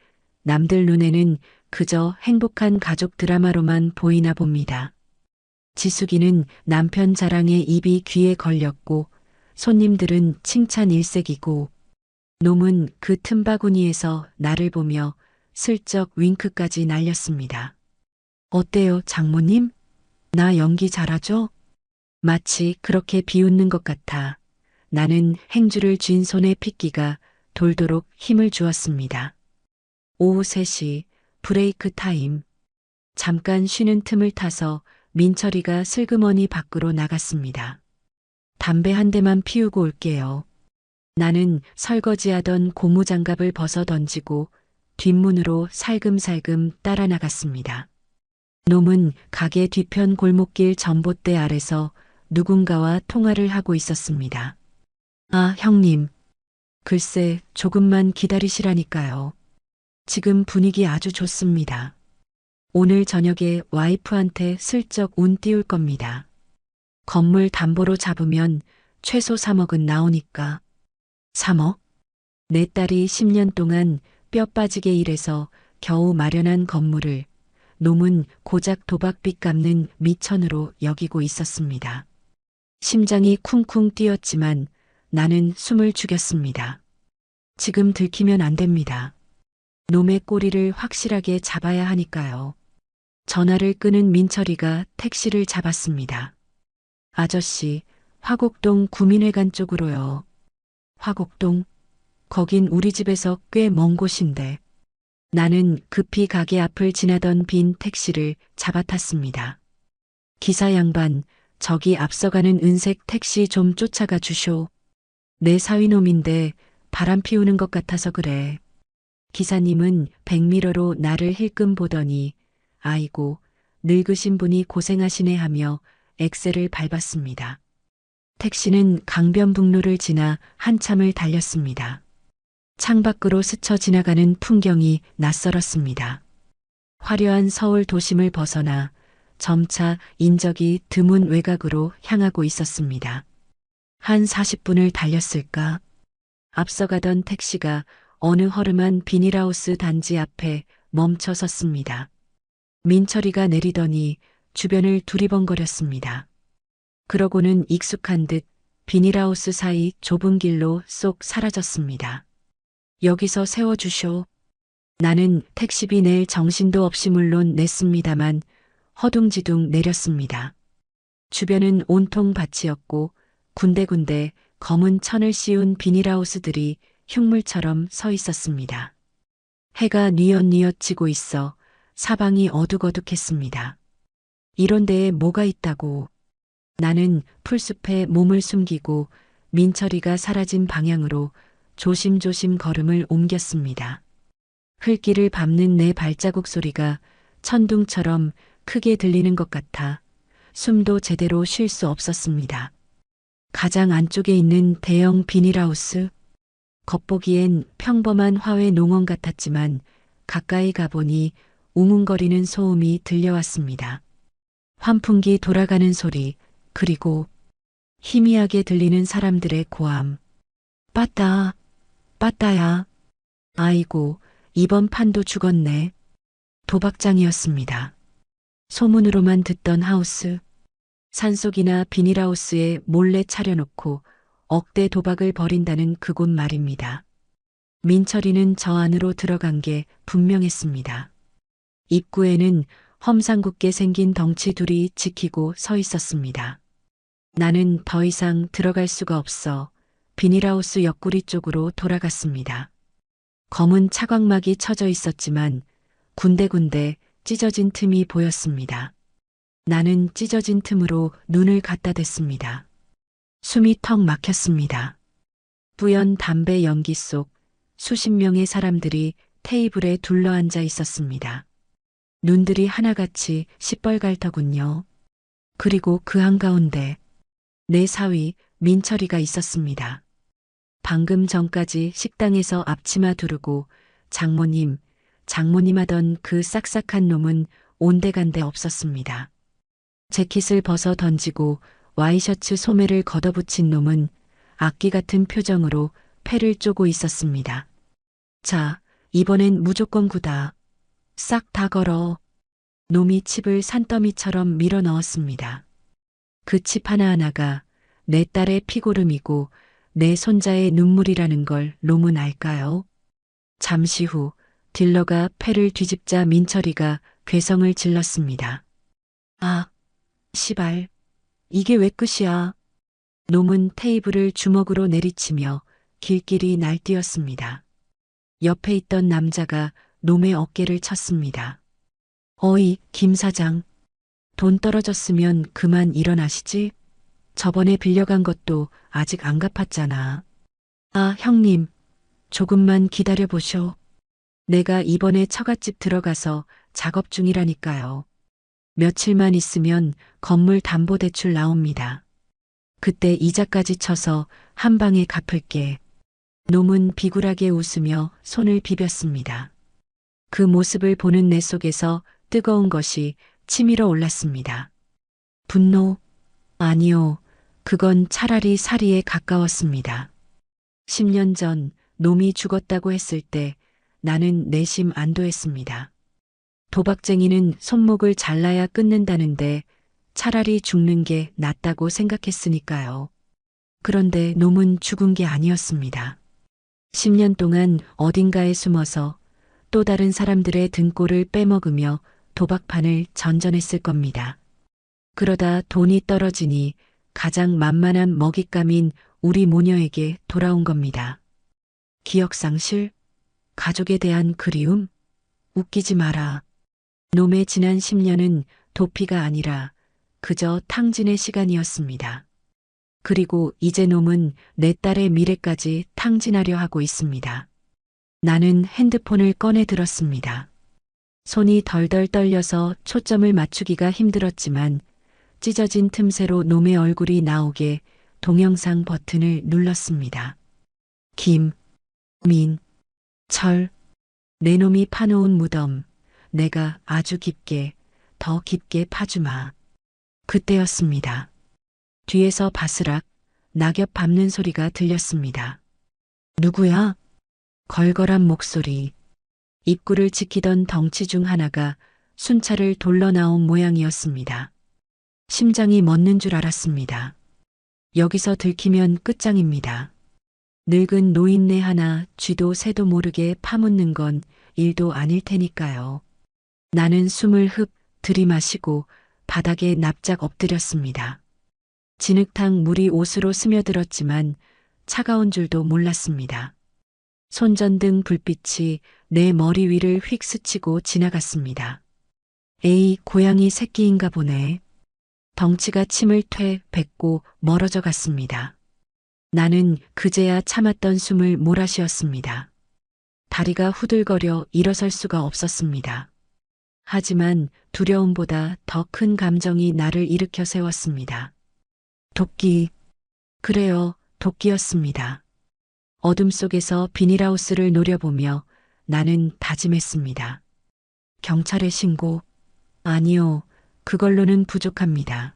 남들 눈에는 그저 행복한 가족 드라마로만 보이나 봅니다. 지숙이는 남편 자랑에 입이 귀에 걸렸고 손님들은 칭찬 일색이고 놈은 그 틈바구니에서 나를 보며 슬쩍 윙크까지 날렸습니다. 어때요, 장모님? 나 연기 잘하죠? 마치 그렇게 비웃는 것 같아 나는 행주를 쥔 손의 핏기가 돌도록 힘을 주었습니다. 오후 3시 브레이크 타임. 잠깐 쉬는 틈을 타서 민철이가 슬그머니 밖으로 나갔습니다. 담배 한 대만 피우고 올게요. 나는 설거지하던 고무장갑을 벗어 던지고 뒷문으로 살금살금 따라 나갔습니다. 놈은 가게 뒤편 골목길 전봇대 아래서 누군가와 통화를 하고 있었습니다. 아, 형님. 글쎄, 조금만 기다리시라니까요. 지금 분위기 아주 좋습니다. 오늘 저녁에 와이프한테 슬쩍 운 띄울 겁니다. 건물 담보로 잡으면 최소 3억은 나오니까. 3억? 내 딸이 10년 동안 뼈 빠지게 일해서 겨우 마련한 건물을 놈은 고작 도박빚 갚는 미천으로 여기고 있었습니다. 심장이 쿵쿵 뛰었지만 나는 숨을 죽였습니다. 지금 들키면 안 됩니다. 놈의 꼬리를 확실하게 잡아야 하니까요. 전화를 끄는 민철이가 택시를 잡았습니다. 아저씨, 화곡동 구민회관 쪽으로요. 화곡동? 거긴 우리 집에서 꽤 먼 곳인데. 나는 급히 가게 앞을 지나던 빈 택시를 잡아탔습니다. 기사 양반, 저기 앞서가는 은색 택시 좀 쫓아가 주쇼. 내 사위놈인데 바람 피우는 것 같아서 그래. 기사님은 백미러로 나를 힐끔 보더니 아이고, 늙으신 분이 고생하시네 하며 엑셀을 밟았습니다. 택시는 강변북로를 지나 한참을 달렸습니다. 창밖으로 스쳐 지나가는 풍경이 낯설었습니다. 화려한 서울 도심을 벗어나 점차 인적이 드문 외곽으로 향하고 있었습니다. 한 40분을 달렸을까? 앞서가던 택시가 어느 허름한 비닐하우스 단지 앞에 멈춰 섰습니다. 민철이가 내리더니 주변을 두리번거렸습니다. 그러고는 익숙한 듯 비닐하우스 사이 좁은 길로 쏙 사라졌습니다. 여기서 세워주쇼. 나는 택시비 낼 정신도 없이 물론 냈습니다만 허둥지둥 내렸습니다. 주변은 온통 밭이었고 군데군데 검은 천을 씌운 비닐하우스들이 흉물처럼 서 있었습니다. 해가 뉘엿뉘엿 지고 있어 사방이 어둑어둑했습니다. 이런 데에 뭐가 있다고. 나는 풀숲에 몸을 숨기고 민철이가 사라진 방향으로 조심조심 걸음을 옮겼습니다. 흙길을 밟는 내 발자국 소리가 천둥처럼 크게 들리는 것 같아 숨도 제대로 쉴 수 없었습니다. 가장 안쪽에 있는 대형 비닐하우스. 겉보기엔 평범한 화훼 농원 같았지만 가까이 가보니 웅웅거리는 소음이 들려왔습니다. 환풍기 돌아가는 소리, 그리고 희미하게 들리는 사람들의 고함. 빠따, 빠따야. 아이고, 이번 판도 죽었네. 도박장이었습니다. 소문으로만 듣던 하우스. 산속이나 비닐하우스에 몰래 차려놓고 억대 도박을 벌인다는 그곳 말입니다. 민철이는 저 안으로 들어간 게 분명했습니다. 입구에는 험상궂게 생긴 덩치 둘이 지키고 서 있었습니다. 나는 더 이상 들어갈 수가 없어 비닐하우스 옆구리 쪽으로 돌아갔습니다. 검은 차광막이 쳐져 있었지만 군데군데 찢어진 틈이 보였습니다. 나는 찢어진 틈으로 눈을 갖다 댔습니다. 숨이 턱 막혔습니다. 뿌연 담배 연기 속 수십 명의 사람들이 테이블에 둘러앉아 있었습니다. 눈들이 하나같이 시뻘겋더군요. 그리고 그 한가운데 내 사위 민철이가 있었습니다. 방금 전까지 식당에서 앞치마 두르고 장모님 하던 그 싹싹한 놈은 온데간데 없었습니다. 재킷을 벗어 던지고 와이셔츠 소매를 걷어붙인 놈은 악기 같은 표정으로 패를 쪼고 있었습니다. 자, 이번엔 무조건 구다. 싹 다 걸어. 놈이 칩을 산더미처럼 밀어 넣었습니다. 그 칩 하나하나가 내 딸의 피고름이고 내 손자의 눈물이라는 걸 놈은 알까요? 잠시 후 딜러가 패를 뒤집자 민철이가 괴성을 질렀습니다. 아, 시발. 이게 왜 끝이야? 놈은 테이블을 주먹으로 내리치며 길길이 날뛰었습니다. 옆에 있던 남자가 놈의 어깨를 쳤습니다. 어이, 김 사장. 돈 떨어졌으면 그만 일어나시지? 저번에 빌려간 것도 아직 안 갚았잖아. 아, 형님. 조금만 기다려보쇼. 내가 이번에 처갓집 들어가서 작업 중이라니까요. 며칠만 있으면 건물 담보대출 나옵니다. 그때 이자까지 쳐서 한 방에 갚을게. 놈은 비굴하게 웃으며 손을 비볐습니다. 그 모습을 보는 내 속에서 뜨거운 것이 치밀어 올랐습니다. 분노? 아니요. 그건 차라리 살이에 가까웠습니다. 10년 전 놈이 죽었다고 했을 때 나는 내심 안도했습니다. 도박쟁이는 손목을 잘라야 끊는다는데 차라리 죽는 게 낫다고 생각했으니까요. 그런데 놈은 죽은 게 아니었습니다. 10년 동안 어딘가에 숨어서 또 다른 사람들의 등골을 빼먹으며 도박판을 전전했을 겁니다. 그러다 돈이 떨어지니 가장 만만한 먹잇감인 우리 모녀에게 돌아온 겁니다. 기억상실? 가족에 대한 그리움? 웃기지 마라. 놈의 지난 10년은 도피가 아니라 그저 탕진의 시간이었습니다. 그리고 이제 놈은 내 딸의 미래까지 탕진하려 하고 있습니다. 나는 핸드폰을 꺼내 들었습니다. 손이 덜덜 떨려서 초점을 맞추기가 힘들었지만 찢어진 틈새로 놈의 얼굴이 나오게 동영상 버튼을 눌렀습니다. 김, 민, 철, 내 놈이 파놓은 무덤, 내가 아주 깊게, 더 깊게 파주마. 그때였습니다. 뒤에서 바스락, 낙엽 밟는 소리가 들렸습니다. 누구야? 걸걸한 목소리. 입구를 지키던 덩치 중 하나가 순찰을 돌러 나온 모양이었습니다. 심장이 멎는 줄 알았습니다. 여기서 들키면 끝장입니다. 늙은 노인네 하나 쥐도 새도 모르게 파묻는 건 일도 아닐 테니까요. 나는 숨을 흡 들이마시고 바닥에 납작 엎드렸습니다. 진흙탕 물이 옷으로 스며들었지만 차가운 줄도 몰랐습니다. 손전등 불빛이 내 머리 위를 휙 스치고 지나갔습니다. 에이, 고양이 새끼인가 보네. 덩치가 침을 뱉고 멀어져 갔습니다. 나는 그제야 참았던 숨을 몰아쉬었습니다. 다리가 후들거려 일어설 수가 없었습니다. 하지만 두려움보다 더 큰 감정이 나를 일으켜 세웠습니다. 도끼. 그래요, 도끼였습니다. 어둠 속에서 비닐하우스를 노려보며 나는 다짐했습니다. 경찰에 신고? 아니요, 그걸로는 부족합니다.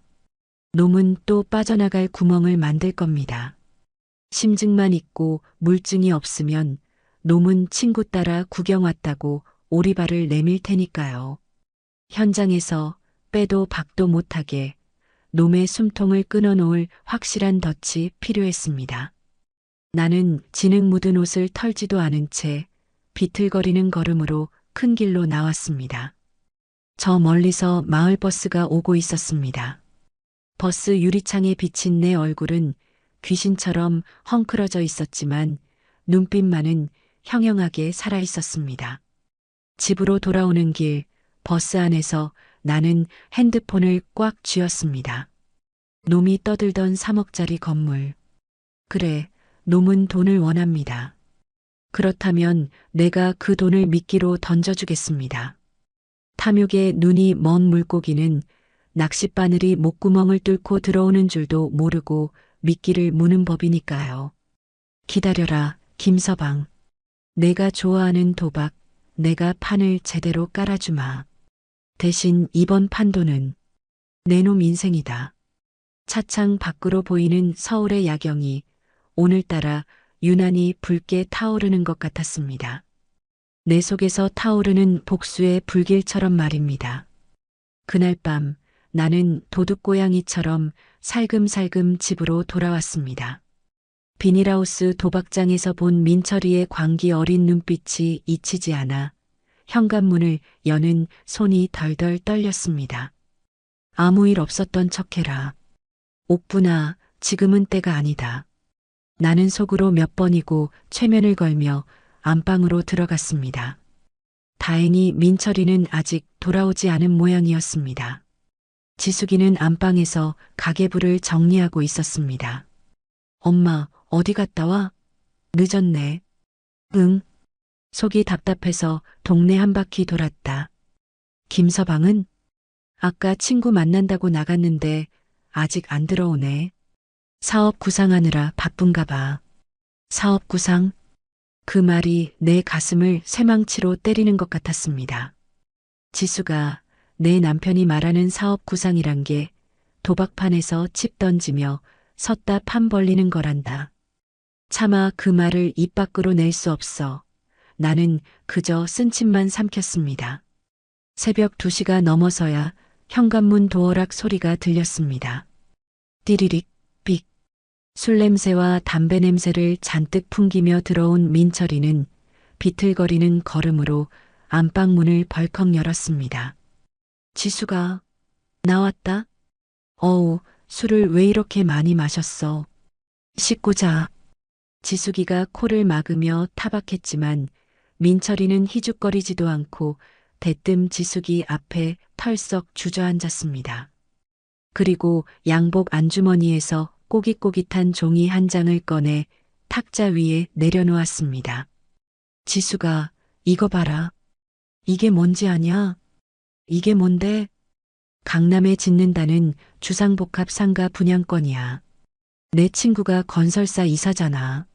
놈은 또 빠져나갈 구멍을 만들 겁니다. 심증만 있고 물증이 없으면 놈은 친구 따라 구경 왔다고 오리발을 내밀 테니까요. 현장에서 빼도 박도 못하게 놈의 숨통을 끊어놓을 확실한 덫이 필요했습니다. 나는 진흙 묻은 옷을 털지도 않은 채 비틀거리는 걸음으로 큰 길로 나왔습니다. 저 멀리서 마을버스가 오고 있었습니다. 버스 유리창에 비친 내 얼굴은 귀신처럼 헝클어져 있었지만 눈빛만은 형형하게 살아 있었습니다. 집으로 돌아오는 길, 버스 안에서 나는 핸드폰을 꽉 쥐었습니다. 놈이 떠들던 3억짜리 건물. 그래, 놈은 돈을 원합니다. 그렇다면 내가 그 돈을 미끼로 던져주겠습니다. 탐욕에 눈이 먼 물고기는 낚싯바늘이 목구멍을 뚫고 들어오는 줄도 모르고 미끼를 무는 법이니까요. 기다려라, 김서방. 내가 좋아하는 도박, 내가 판을 제대로 깔아주마. 대신 이번 판도는 내 놈 인생이다. 차창 밖으로 보이는 서울의 야경이 오늘따라 유난히 붉게 타오르는 것 같았습니다. 내 속에서 타오르는 복수의 불길처럼 말입니다. 그날 밤 나는 도둑고양이처럼 살금살금 집으로 돌아왔습니다. 비닐하우스 도박장에서 본 민철이의 광기 어린 눈빛이 잊히지 않아 현관문을 여는 손이 덜덜 떨렸습니다. 아무 일 없었던 척해라. 옥분아, 지금은 때가 아니다. 나는 속으로 몇 번이고 최면을 걸며 안방으로 들어갔습니다. 다행히 민철이는 아직 돌아오지 않은 모양이었습니다. 지숙이는 안방에서 가계부를 정리하고 있었습니다. 엄마, 어디 갔다 와? 늦었네. 응. 속이 답답해서 동네 한 바퀴 돌았다. 김서방은? 아까 친구 만난다고 나갔는데 아직 안 들어오네. 사업 구상하느라 바쁜가 봐. 사업 구상? 그 말이 내 가슴을 쇠망치로 때리는 것 같았습니다. 지수가 내 남편이 말하는 사업 구상이란 게 도박판에서 칩 던지며 섰다 판 벌리는 거란다. 차마 그 말을 입 밖으로 낼 수 없어. 나는 그저 쓴침만 삼켰습니다. 새벽 2시가 넘어서야 현관문 도어락 소리가 들렸습니다. 띠리릭, 삑. 술 냄새와 담배 냄새를 잔뜩 풍기며 들어온 민철이는 비틀거리는 걸음으로 안방문을 벌컥 열었습니다. 지수가 나왔다? 어우, 술을 왜 이렇게 많이 마셨어? 씻고 자. 지숙이가 코를 막으며 타박했지만 민철이는 희죽거리지도 않고 대뜸 지숙이 앞에 털썩 주저앉았습니다. 그리고 양복 안주머니에서 꼬깃꼬깃한 종이 한 장을 꺼내 탁자 위에 내려놓았습니다. 지수가 이거 봐라. 이게 뭔지 아냐? 이게 뭔데? 강남에 짓는다는 주상복합 상가 분양권이야. 내 친구가 건설사 이사잖아.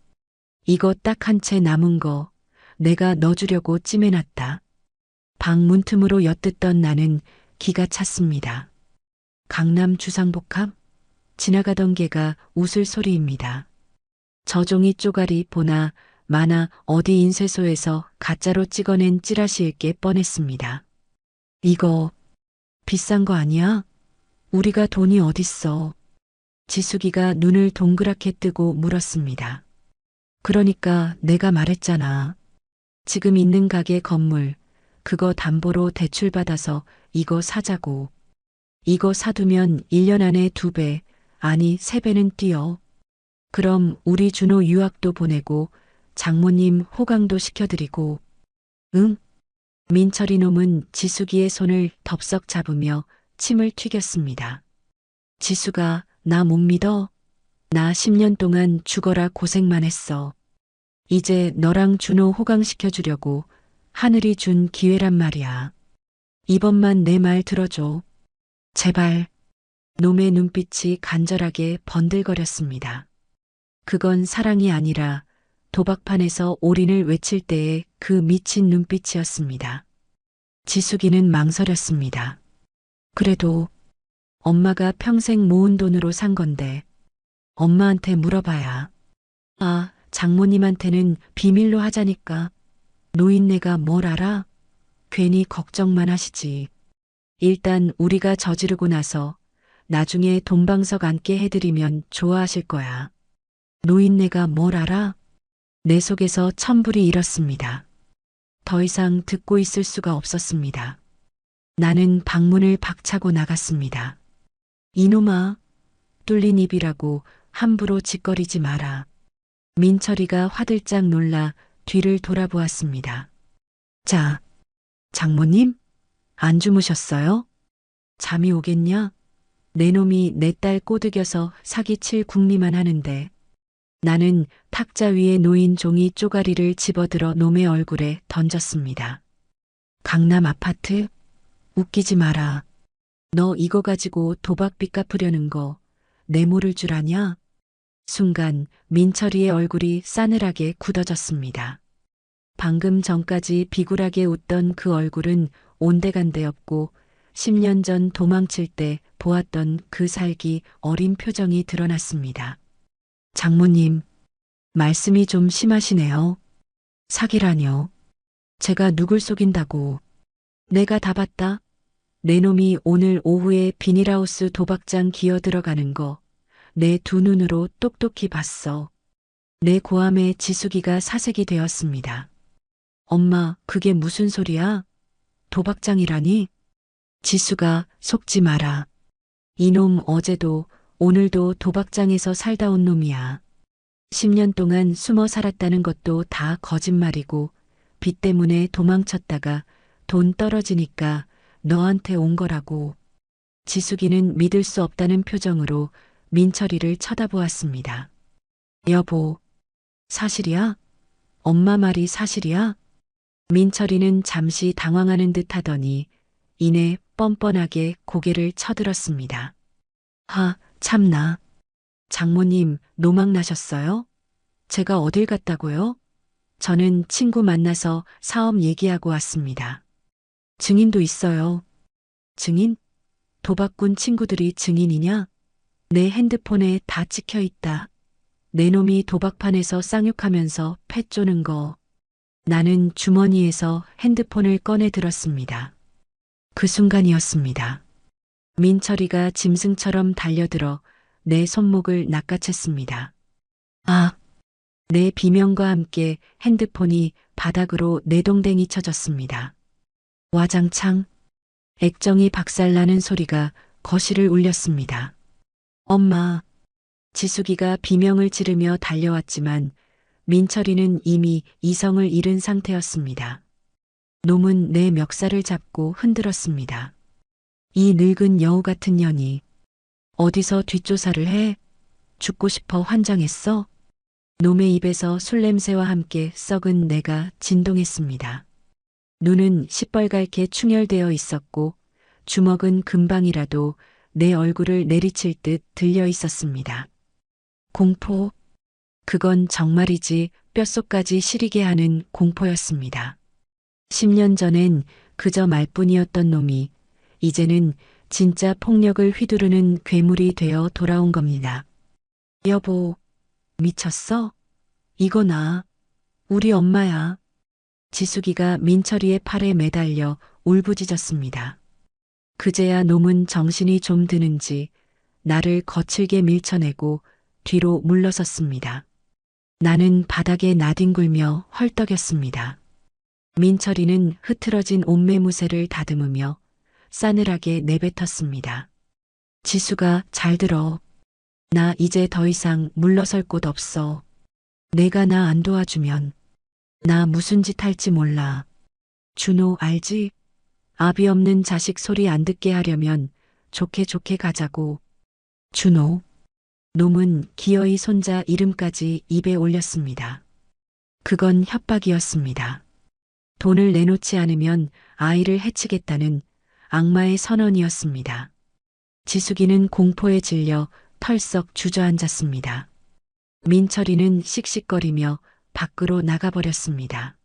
이거 딱 한 채 남은 거 내가 넣어주려고 찜해놨다. 방 문틈으로 엿듣던 나는 기가 찼습니다. 강남 주상복합? 지나가던 개가 웃을 소리입니다. 저종이 쪼가리 보나 마나 어디 인쇄소에서 가짜로 찍어낸 찌라시일 게 뻔했습니다. 이거 비싼 거 아니야? 우리가 돈이 어딨어? 지숙이가 눈을 동그랗게 뜨고 물었습니다. 그러니까 내가 말했잖아. 지금 있는 가게 건물, 그거 담보로 대출받아서 이거 사자고. 이거 사두면 1년 안에 2배, 아니 3배는 뛰어. 그럼 우리 준호 유학도 보내고 장모님 호강도 시켜드리고. 응? 민철이 놈은 지숙이의 손을 덥석 잡으며 침을 튀겼습니다. 지수가 나 못 믿어? 나 10년 동안 죽어라 고생만 했어. 이제 너랑 준호 호강시켜 주려고 하늘이 준 기회란 말이야. 이번만 내 말 들어줘. 제발. 놈의 눈빛이 간절하게 번들거렸습니다. 그건 사랑이 아니라 도박판에서 올인을 외칠 때의 그 미친 눈빛이었습니다. 지숙이는 망설였습니다. 그래도 엄마가 평생 모은 돈으로 산 건데 엄마한테 물어봐야. 아, 장모님한테는 비밀로 하자니까. 노인네가 뭘 알아? 괜히 걱정만 하시지. 일단 우리가 저지르고 나서 나중에 돈방석 앉게 해드리면 좋아하실 거야. 노인네가 뭘 알아? 내 속에서 천불이 일었습니다. 더 이상 듣고 있을 수가 없었습니다. 나는 방문을 박차고 나갔습니다. 이놈아, 뚫린 입이라고 함부로 짓거리지 마라. 민철이가 화들짝 놀라 뒤를 돌아보았습니다. 자, 장모님? 안 주무셨어요? 잠이 오겠냐? 내 놈이 내 딸 꼬드겨서 사기칠 궁리만 하는데. 나는 탁자 위에 놓인 종이 쪼가리를 집어들어 놈의 얼굴에 던졌습니다. 강남 아파트? 웃기지 마라. 너 이거 가지고 도박빚 갚으려는 거 내 모를 줄 아냐? 순간 민철이의 얼굴이 싸늘하게 굳어졌습니다. 방금 전까지 비굴하게 웃던 그 얼굴은 온데간데 없고 10년 전 도망칠 때 보았던 그 살기 어린 표정이 드러났습니다. 장모님, 말씀이 좀 심하시네요. 사기라뇨. 제가 누굴 속인다고. 내가 다 봤다. 내 놈이 오늘 오후에 비닐하우스 도박장 기어 들어가는 거 내 두 눈으로 똑똑히 봤어. 내 고함에 지숙이가 사색이 되었습니다. 엄마, 그게 무슨 소리야? 도박장이라니? 지수가 속지 마라. 이놈 어제도 오늘도 도박장에서 살다 온 놈이야. 10년 동안 숨어 살았다는 것도 다 거짓말이고 빚 때문에 도망쳤다가 돈 떨어지니까 너한테 온 거라고. 지숙이는 믿을 수 없다는 표정으로 민철이를 쳐다보았습니다. 여보, 사실이야? 엄마 말이 사실이야? 민철이는 잠시 당황하는 듯 하더니 이내 뻔뻔하게 고개를 쳐들었습니다. 하, 참나. 장모님, 노망 나셨어요? 제가 어딜 갔다고요? 저는 친구 만나서 사업 얘기하고 왔습니다. 증인도 있어요. 증인? 도박꾼 친구들이 증인이냐? 내 핸드폰에 다 찍혀 있다. 내 놈이 도박판에서 쌍욕하면서 패 쪼는 거. 나는 주머니에서 핸드폰을 꺼내 들었습니다. 그 순간이었습니다. 민철이가 짐승처럼 달려들어 내 손목을 낚아챘습니다. 아! 내 비명과 함께 핸드폰이 바닥으로 내동댕이 쳐졌습니다. 와장창, 액정이 박살나는 소리가 거실을 울렸습니다. 엄마, 지숙이가 비명을 지르며 달려왔지만 민철이는 이미 이성을 잃은 상태였습니다. 놈은 내 멱살을 잡고 흔들었습니다. 이 늙은 여우 같은 년이 어디서 뒷조사를 해? 죽고 싶어 환장했어? 놈의 입에서 술 냄새와 함께 썩은 내가 진동했습니다. 눈은 시뻘겋게 충혈되어 있었고 주먹은 금방이라도 내 얼굴을 내리칠 듯 들려 있었습니다. 공포. 그건 정말이지 뼛속까지 시리게 하는 공포였습니다. 10년 전엔 그저 말뿐이었던 놈이 이제는 진짜 폭력을 휘두르는 괴물이 되어 돌아온 겁니다. 여보, 미쳤어? 이거 나, 우리 엄마야. 지숙이가 민철이의 팔에 매달려 울부짖었습니다. 그제야 놈은 정신이 좀 드는지 나를 거칠게 밀쳐내고 뒤로 물러섰습니다. 나는 바닥에 나뒹굴며 헐떡였습니다. 민철이는 흐트러진 옷매무새를 다듬으며 싸늘하게 내뱉었습니다. 지수가 잘 들어. 나 이제 더 이상 물러설 곳 없어. 내가 나 안 도와주면 나 무슨 짓 할지 몰라. 준호 알지? 아비 없는 자식 소리 안 듣게 하려면 좋게 좋게 가자고. 준호. 놈은 기어이 손자 이름까지 입에 올렸습니다. 그건 협박이었습니다. 돈을 내놓지 않으면 아이를 해치겠다는 악마의 선언이었습니다. 지숙이는 공포에 질려 털썩 주저앉았습니다. 민철이는 씩씩거리며 밖으로 나가버렸습니다.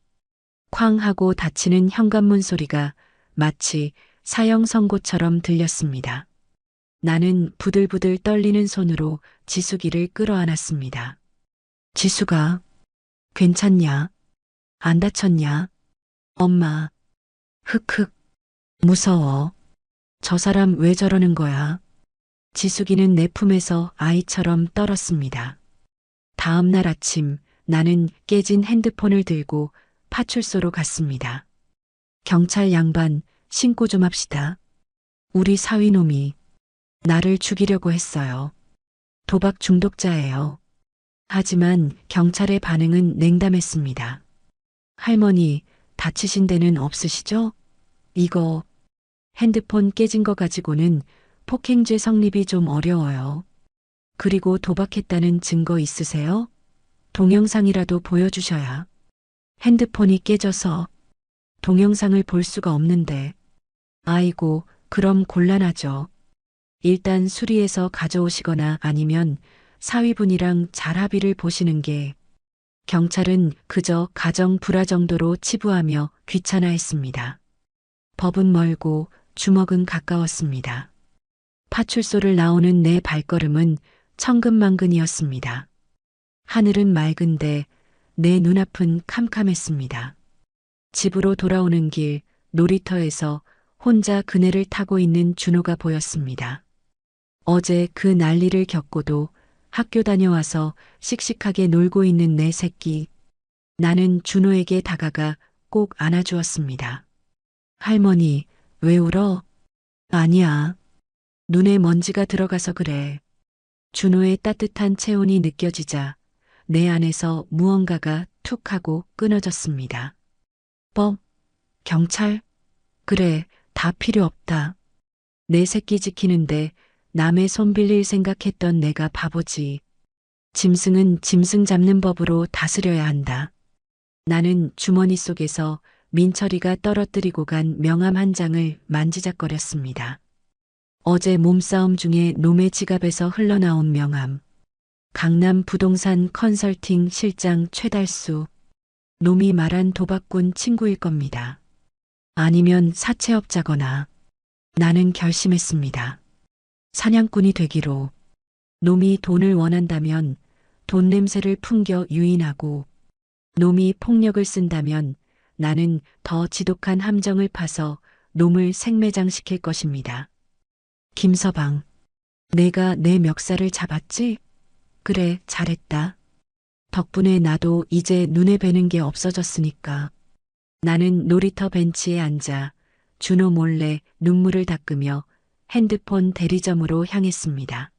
쾅 하고 닫히는 현관문 소리가 마치 사형 선고처럼 들렸습니다. 나는 부들부들 떨리는 손으로 지숙이를 끌어안았습니다. 지숙아, 괜찮냐? 안 다쳤냐? 엄마, 흑흑, 무서워. 저 사람 왜 저러는 거야? 지숙이는 내 품에서 아이처럼 떨었습니다. 다음 날 아침 나는 깨진 핸드폰을 들고 파출소로 갔습니다. 경찰 양반, 신고 좀 합시다. 우리 사위놈이 나를 죽이려고 했어요. 도박 중독자예요. 하지만 경찰의 반응은 냉담했습니다. 할머니, 다치신 데는 없으시죠? 이거 핸드폰 깨진 거 가지고는 폭행죄 성립이 좀 어려워요. 그리고 도박했다는 증거 있으세요? 동영상이라도 보여주셔야. 핸드폰이 깨져서 동영상을 볼 수가 없는데. 아이고, 그럼 곤란하죠. 일단 수리해서 가져오시거나 아니면 사위분이랑 잘 합의를 보시는 게. 경찰은 그저 가정 불화 정도로 치부하며 귀찮아했습니다. 법은 멀고 주먹은 가까웠습니다. 파출소를 나오는 내 발걸음은 천근만근이었습니다. 하늘은 맑은데 내 눈앞은 캄캄했습니다. 집으로 돌아오는 길 놀이터에서 혼자 그네를 타고 있는 준호가 보였습니다. 어제 그 난리를 겪고도 학교 다녀와서 씩씩하게 놀고 있는 내 새끼. 나는 준호에게 다가가 꼭 안아주었습니다. 할머니, 왜 울어? 아니야. 눈에 먼지가 들어가서 그래. 준호의 따뜻한 체온이 느껴지자 내 안에서 무언가가 툭 하고 끊어졌습니다. 경찰? 그래, 다 필요 없다. 내 새끼 지키는데 남의 손 빌릴 생각했던 내가 바보지. 짐승은 짐승 잡는 법으로 다스려야 한다. 나는 주머니 속에서 민철이가 떨어뜨리고 간 명함 한 장을 만지작거렸습니다. 어제 몸싸움 중에 놈의 지갑에서 흘러나온 명함. 강남 부동산 컨설팅 실장 최달수. 놈이 말한 도박꾼 친구일 겁니다. 아니면 사채업자거나. 나는 결심했습니다. 사냥꾼이 되기로. 놈이 돈을 원한다면 돈 냄새를 풍겨 유인하고, 놈이 폭력을 쓴다면 나는 더 지독한 함정을 파서 놈을 생매장시킬 것입니다. 김서방, 내가 내 멱살을 잡았지? 그래, 잘했다. 덕분에 나도 이제 눈에 뵈는 게 없어졌으니까. 나는 놀이터 벤치에 앉아 준호 몰래 눈물을 닦으며 핸드폰 대리점으로 향했습니다.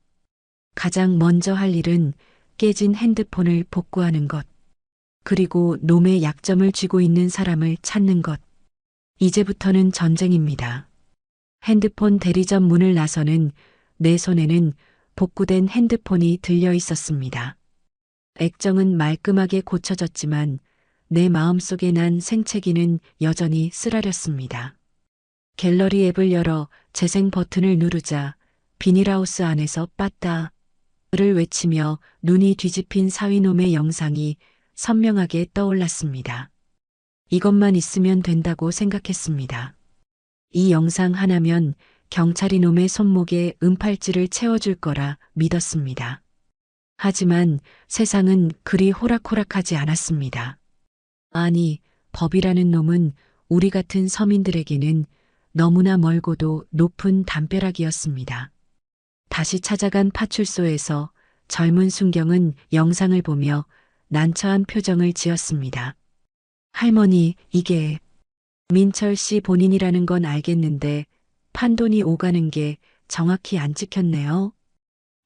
가장 먼저 할 일은 깨진 핸드폰을 복구하는 것. 그리고 놈의 약점을 쥐고 있는 사람을 찾는 것. 이제부터는 전쟁입니다. 핸드폰 대리점 문을 나서는 내 손에는 복구된 핸드폰이 들려 있었습니다. 액정은 말끔하게 고쳐졌지만 내 마음속에 난 생채기는 여전히 쓰라렸습니다. 갤러리 앱을 열어 재생 버튼을 누르자 비닐하우스 안에서 빠따를 외치며 눈이 뒤집힌 사위놈의 영상이 선명하게 떠올랐습니다. 이것만 있으면 된다고 생각했습니다. 이 영상 하나면 경찰이 놈의 손목에 은팔찌를 채워줄 거라 믿었습니다. 하지만 세상은 그리 호락호락하지 않았습니다. 아니, 법이라는 놈은 우리 같은 서민들에게는 너무나 멀고도 높은 담벼락이었습니다. 다시 찾아간 파출소에서 젊은 순경은 영상을 보며 난처한 표정을 지었습니다. 할머니, 이게 민철 씨 본인이라는 건 알겠는데 판돈이 오가는 게 정확히 안 찍혔네요.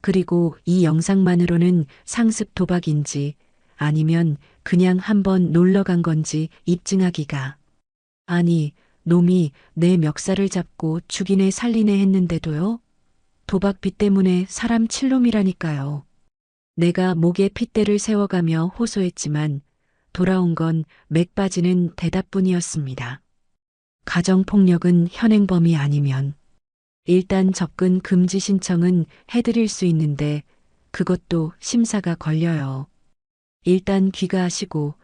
그리고 이 영상만으로는 상습 도박인지 아니면 그냥 한번 놀러 간 건지 입증하기가 아니, 놈이 내 멱살을 잡고 죽이네 살리네 했는데도요? 도박빚 때문에 사람 칠놈이라니까요. 내가 목에 핏대를 세워가며 호소했지만 돌아온 건 맥 빠지는 대답뿐이었습니다. 가정폭력은 현행범이 아니면 일단 접근 금지 신청은 해드릴 수 있는데 그것도 심사가 걸려요. 일단 귀가하시고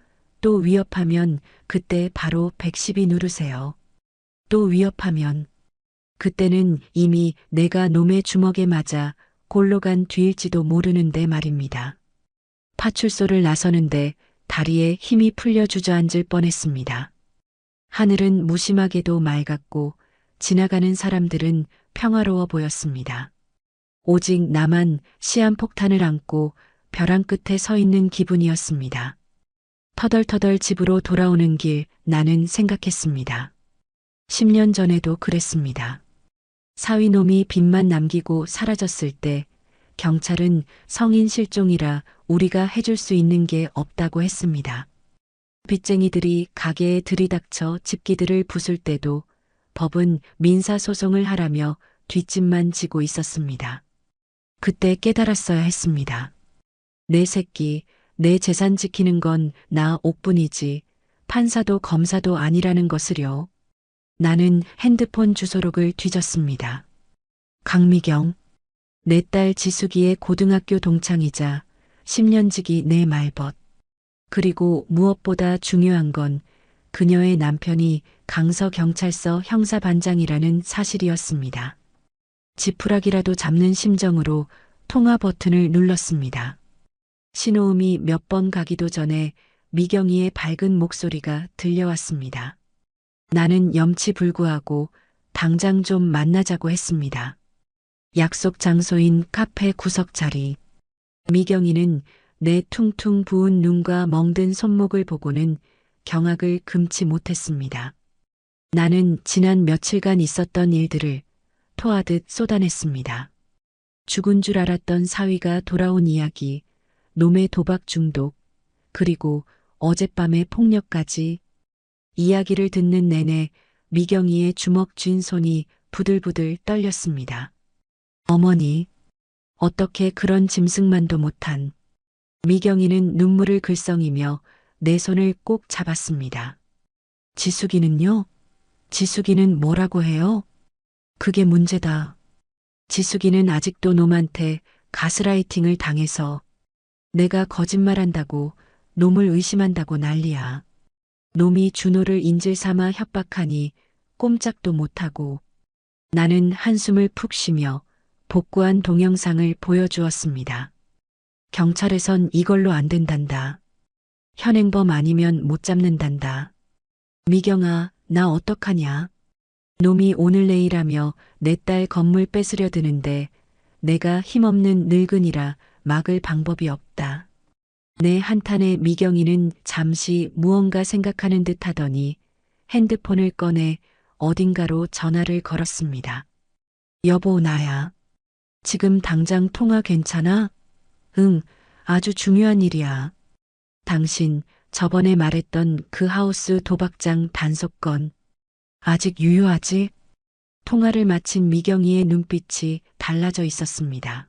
또 위협하면 그때 바로 112 누르세요. 또 위협하면 그때는 이미 내가 놈의 주먹에 맞아 골로 간 뒤일지도 모르는데 말입니다. 파출소를 나서는데 다리에 힘이 풀려 주저앉을 뻔했습니다. 하늘은 무심하게도 맑았고 지나가는 사람들은 평화로워 보였습니다. 오직 나만 시한폭탄을 안고 벼랑 끝에 서 있는 기분이었습니다. 터덜터덜 집으로 돌아오는 길 나는 생각했습니다. 10년 전에도 그랬습니다. 사위놈이 빚만 남기고 사라졌을 때 경찰은 성인 실종이라 우리가 해줄 수 있는 게 없다고 했습니다. 빚쟁이들이 가게에 들이닥쳐 집기들을 부술 때도 법은 민사소송을 하라며 뒷짐만 지고 있었습니다. 그때 깨달았어야 했습니다. 내 새끼, 내 재산 지키는 건 나 옥뿐이지 판사도 검사도 아니라는 것을요. 나는 핸드폰 주소록을 뒤졌습니다. 강미경, 내 딸 지숙이의 고등학교 동창이자 10년지기 내 말벗. 그리고 무엇보다 중요한 건 그녀의 남편이 강서경찰서 형사반장이라는 사실이었습니다. 지푸라기라도 잡는 심정으로 통화 버튼을 눌렀습니다. 신호음이 몇 번 가기도 전에 미경이의 밝은 목소리가 들려왔습니다. 나는 염치불구하고 당장 좀 만나자고 했습니다. 약속 장소인 카페 구석 자리. 미경이는 내 퉁퉁 부은 눈과 멍든 손목을 보고는 경악을 금치 못했습니다. 나는 지난 며칠간 있었던 일들을 토하듯 쏟아냈습니다. 죽은 줄 알았던 사위가 돌아온 이야기, 놈의 도박 중독, 그리고 어젯밤의 폭력까지. 이야기를 듣는 내내 미경이의 주먹 쥔 손이 부들부들 떨렸습니다. 어머니, 어떻게 그런 짐승만도 못한. 미경이는 눈물을 글썽이며 내 손을 꼭 잡았습니다. 지숙이는요? 지숙이는 뭐라고 해요? 그게 문제다. 지숙이는 아직도 놈한테 가스라이팅을 당해서 내가 거짓말한다고 놈을 의심한다고 난리야. 놈이 준호를 인질 삼아 협박하니 꼼짝도 못하고 나는 한숨을 푹 쉬며 복구한 동영상을 보여주었습니다. 경찰에선 이걸로 안 된단다. 현행범 아니면 못 잡는단다. 미경아, 나 어떡하냐? 놈이 오늘 내일하며 내 딸 건물 뺏으려 드는데 내가 힘없는 늙은이라 막을 방법이 없다. 내 한탄에 미경이는 잠시 무언가 생각하는 듯 하더니 핸드폰을 꺼내 어딘가로 전화를 걸었습니다. 여보, 나야. 지금 당장 통화 괜찮아? 응, 아주 중요한 일이야. 당신 저번에 말했던 그 하우스 도박장 단속건 아직 유효하지? 통화를 마친 미경이의 눈빛이 달라져 있었습니다.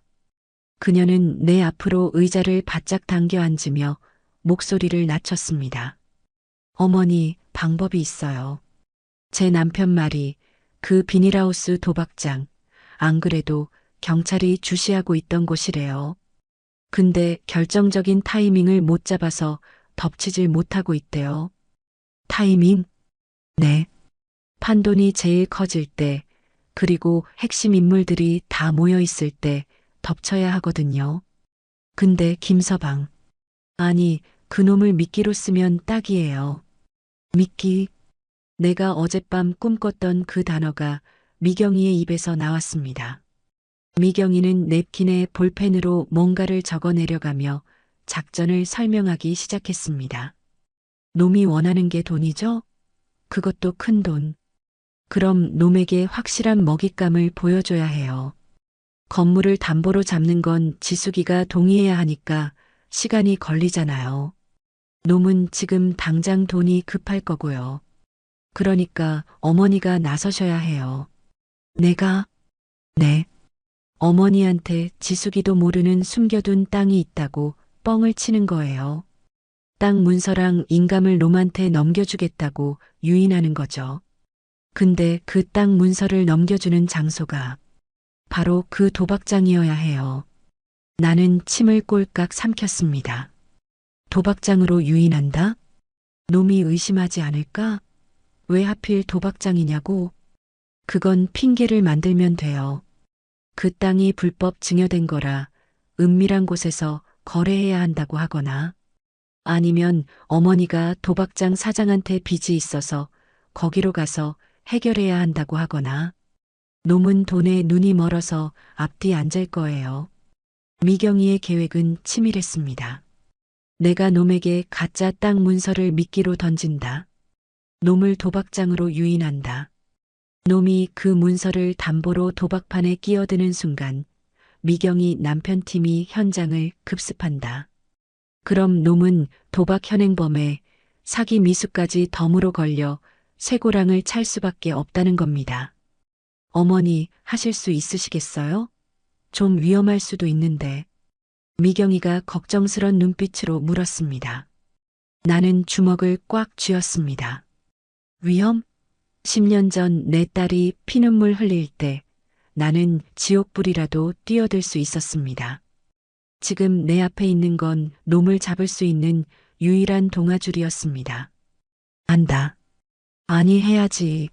그녀는 내 앞으로 의자를 바짝 당겨 앉으며 목소리를 낮췄습니다. 어머니, 방법이 있어요. 제 남편 말이 그 비닐하우스 도박장, 안 그래도 경찰이 주시하고 있던 곳이래요. 근데 결정적인 타이밍을 못 잡아서 덮치질 못하고 있대요. 타이밍? 네. 판돈이 제일 커질 때, 그리고 핵심 인물들이 다 모여 있을 때 덮쳐야 하거든요. 근데 김서방. 아니, 그놈을 미끼로 쓰면 딱이에요. 미끼. 내가 어젯밤 꿈꿨던 그 단어가 미경이의 입에서 나왔습니다. 미경이는 냅킨에 볼펜으로 뭔가를 적어내려가며 작전을 설명하기 시작했습니다. 놈이 원하는 게 돈이죠? 그것도 큰 돈. 그럼 놈에게 확실한 먹잇감을 보여줘야 해요. 건물을 담보로 잡는 건 지숙이가 동의해야 하니까 시간이 걸리잖아요. 놈은 지금 당장 돈이 급할 거고요. 그러니까 어머니가 나서셔야 해요. 내가, 네. 어머니한테 지숙이도 모르는 숨겨둔 땅이 있다고 뻥을 치는 거예요. 땅 문서랑 인감을 놈한테 넘겨주겠다고 유인하는 거죠. 근데 그 땅 문서를 넘겨주는 장소가 바로 그 도박장이어야 해요. 나는 침을 꼴깍 삼켰습니다. 도박장으로 유인한다? 놈이 의심하지 않을까? 왜 하필 도박장이냐고? 그건 핑계를 만들면 돼요. 그 땅이 불법 증여된 거라 은밀한 곳에서 거래해야 한다고 하거나 아니면 어머니가 도박장 사장한테 빚이 있어서 거기로 가서 해결해야 한다고 하거나 놈은 돈에 눈이 멀어서 앞뒤 안 잘 거예요. 미경이의 계획은 치밀했습니다. 내가 놈에게 가짜 땅 문서를 미끼로 던진다. 놈을 도박장으로 유인한다. 놈이 그 문서를 담보로 도박판에 끼어드는 순간 미경이 남편팀이 현장을 급습한다. 그럼 놈은 도박 현행범에 사기 미수까지 덤으로 걸려 쇠고랑을 찰 수밖에 없다는 겁니다. 어머니 하실 수 있으시겠어요? 좀 위험할 수도 있는데. 미경이가 걱정스런 눈빛으로 물었습니다. 나는 주먹을 꽉 쥐었습니다. 위험? 10년 전 내 딸이 피눈물 흘릴 때 나는 지옥불이라도 뛰어들 수 있었습니다. 지금 내 앞에 있는 건 놈을 잡을 수 있는 유일한 동아줄이었습니다. 안다. 아니 해야지.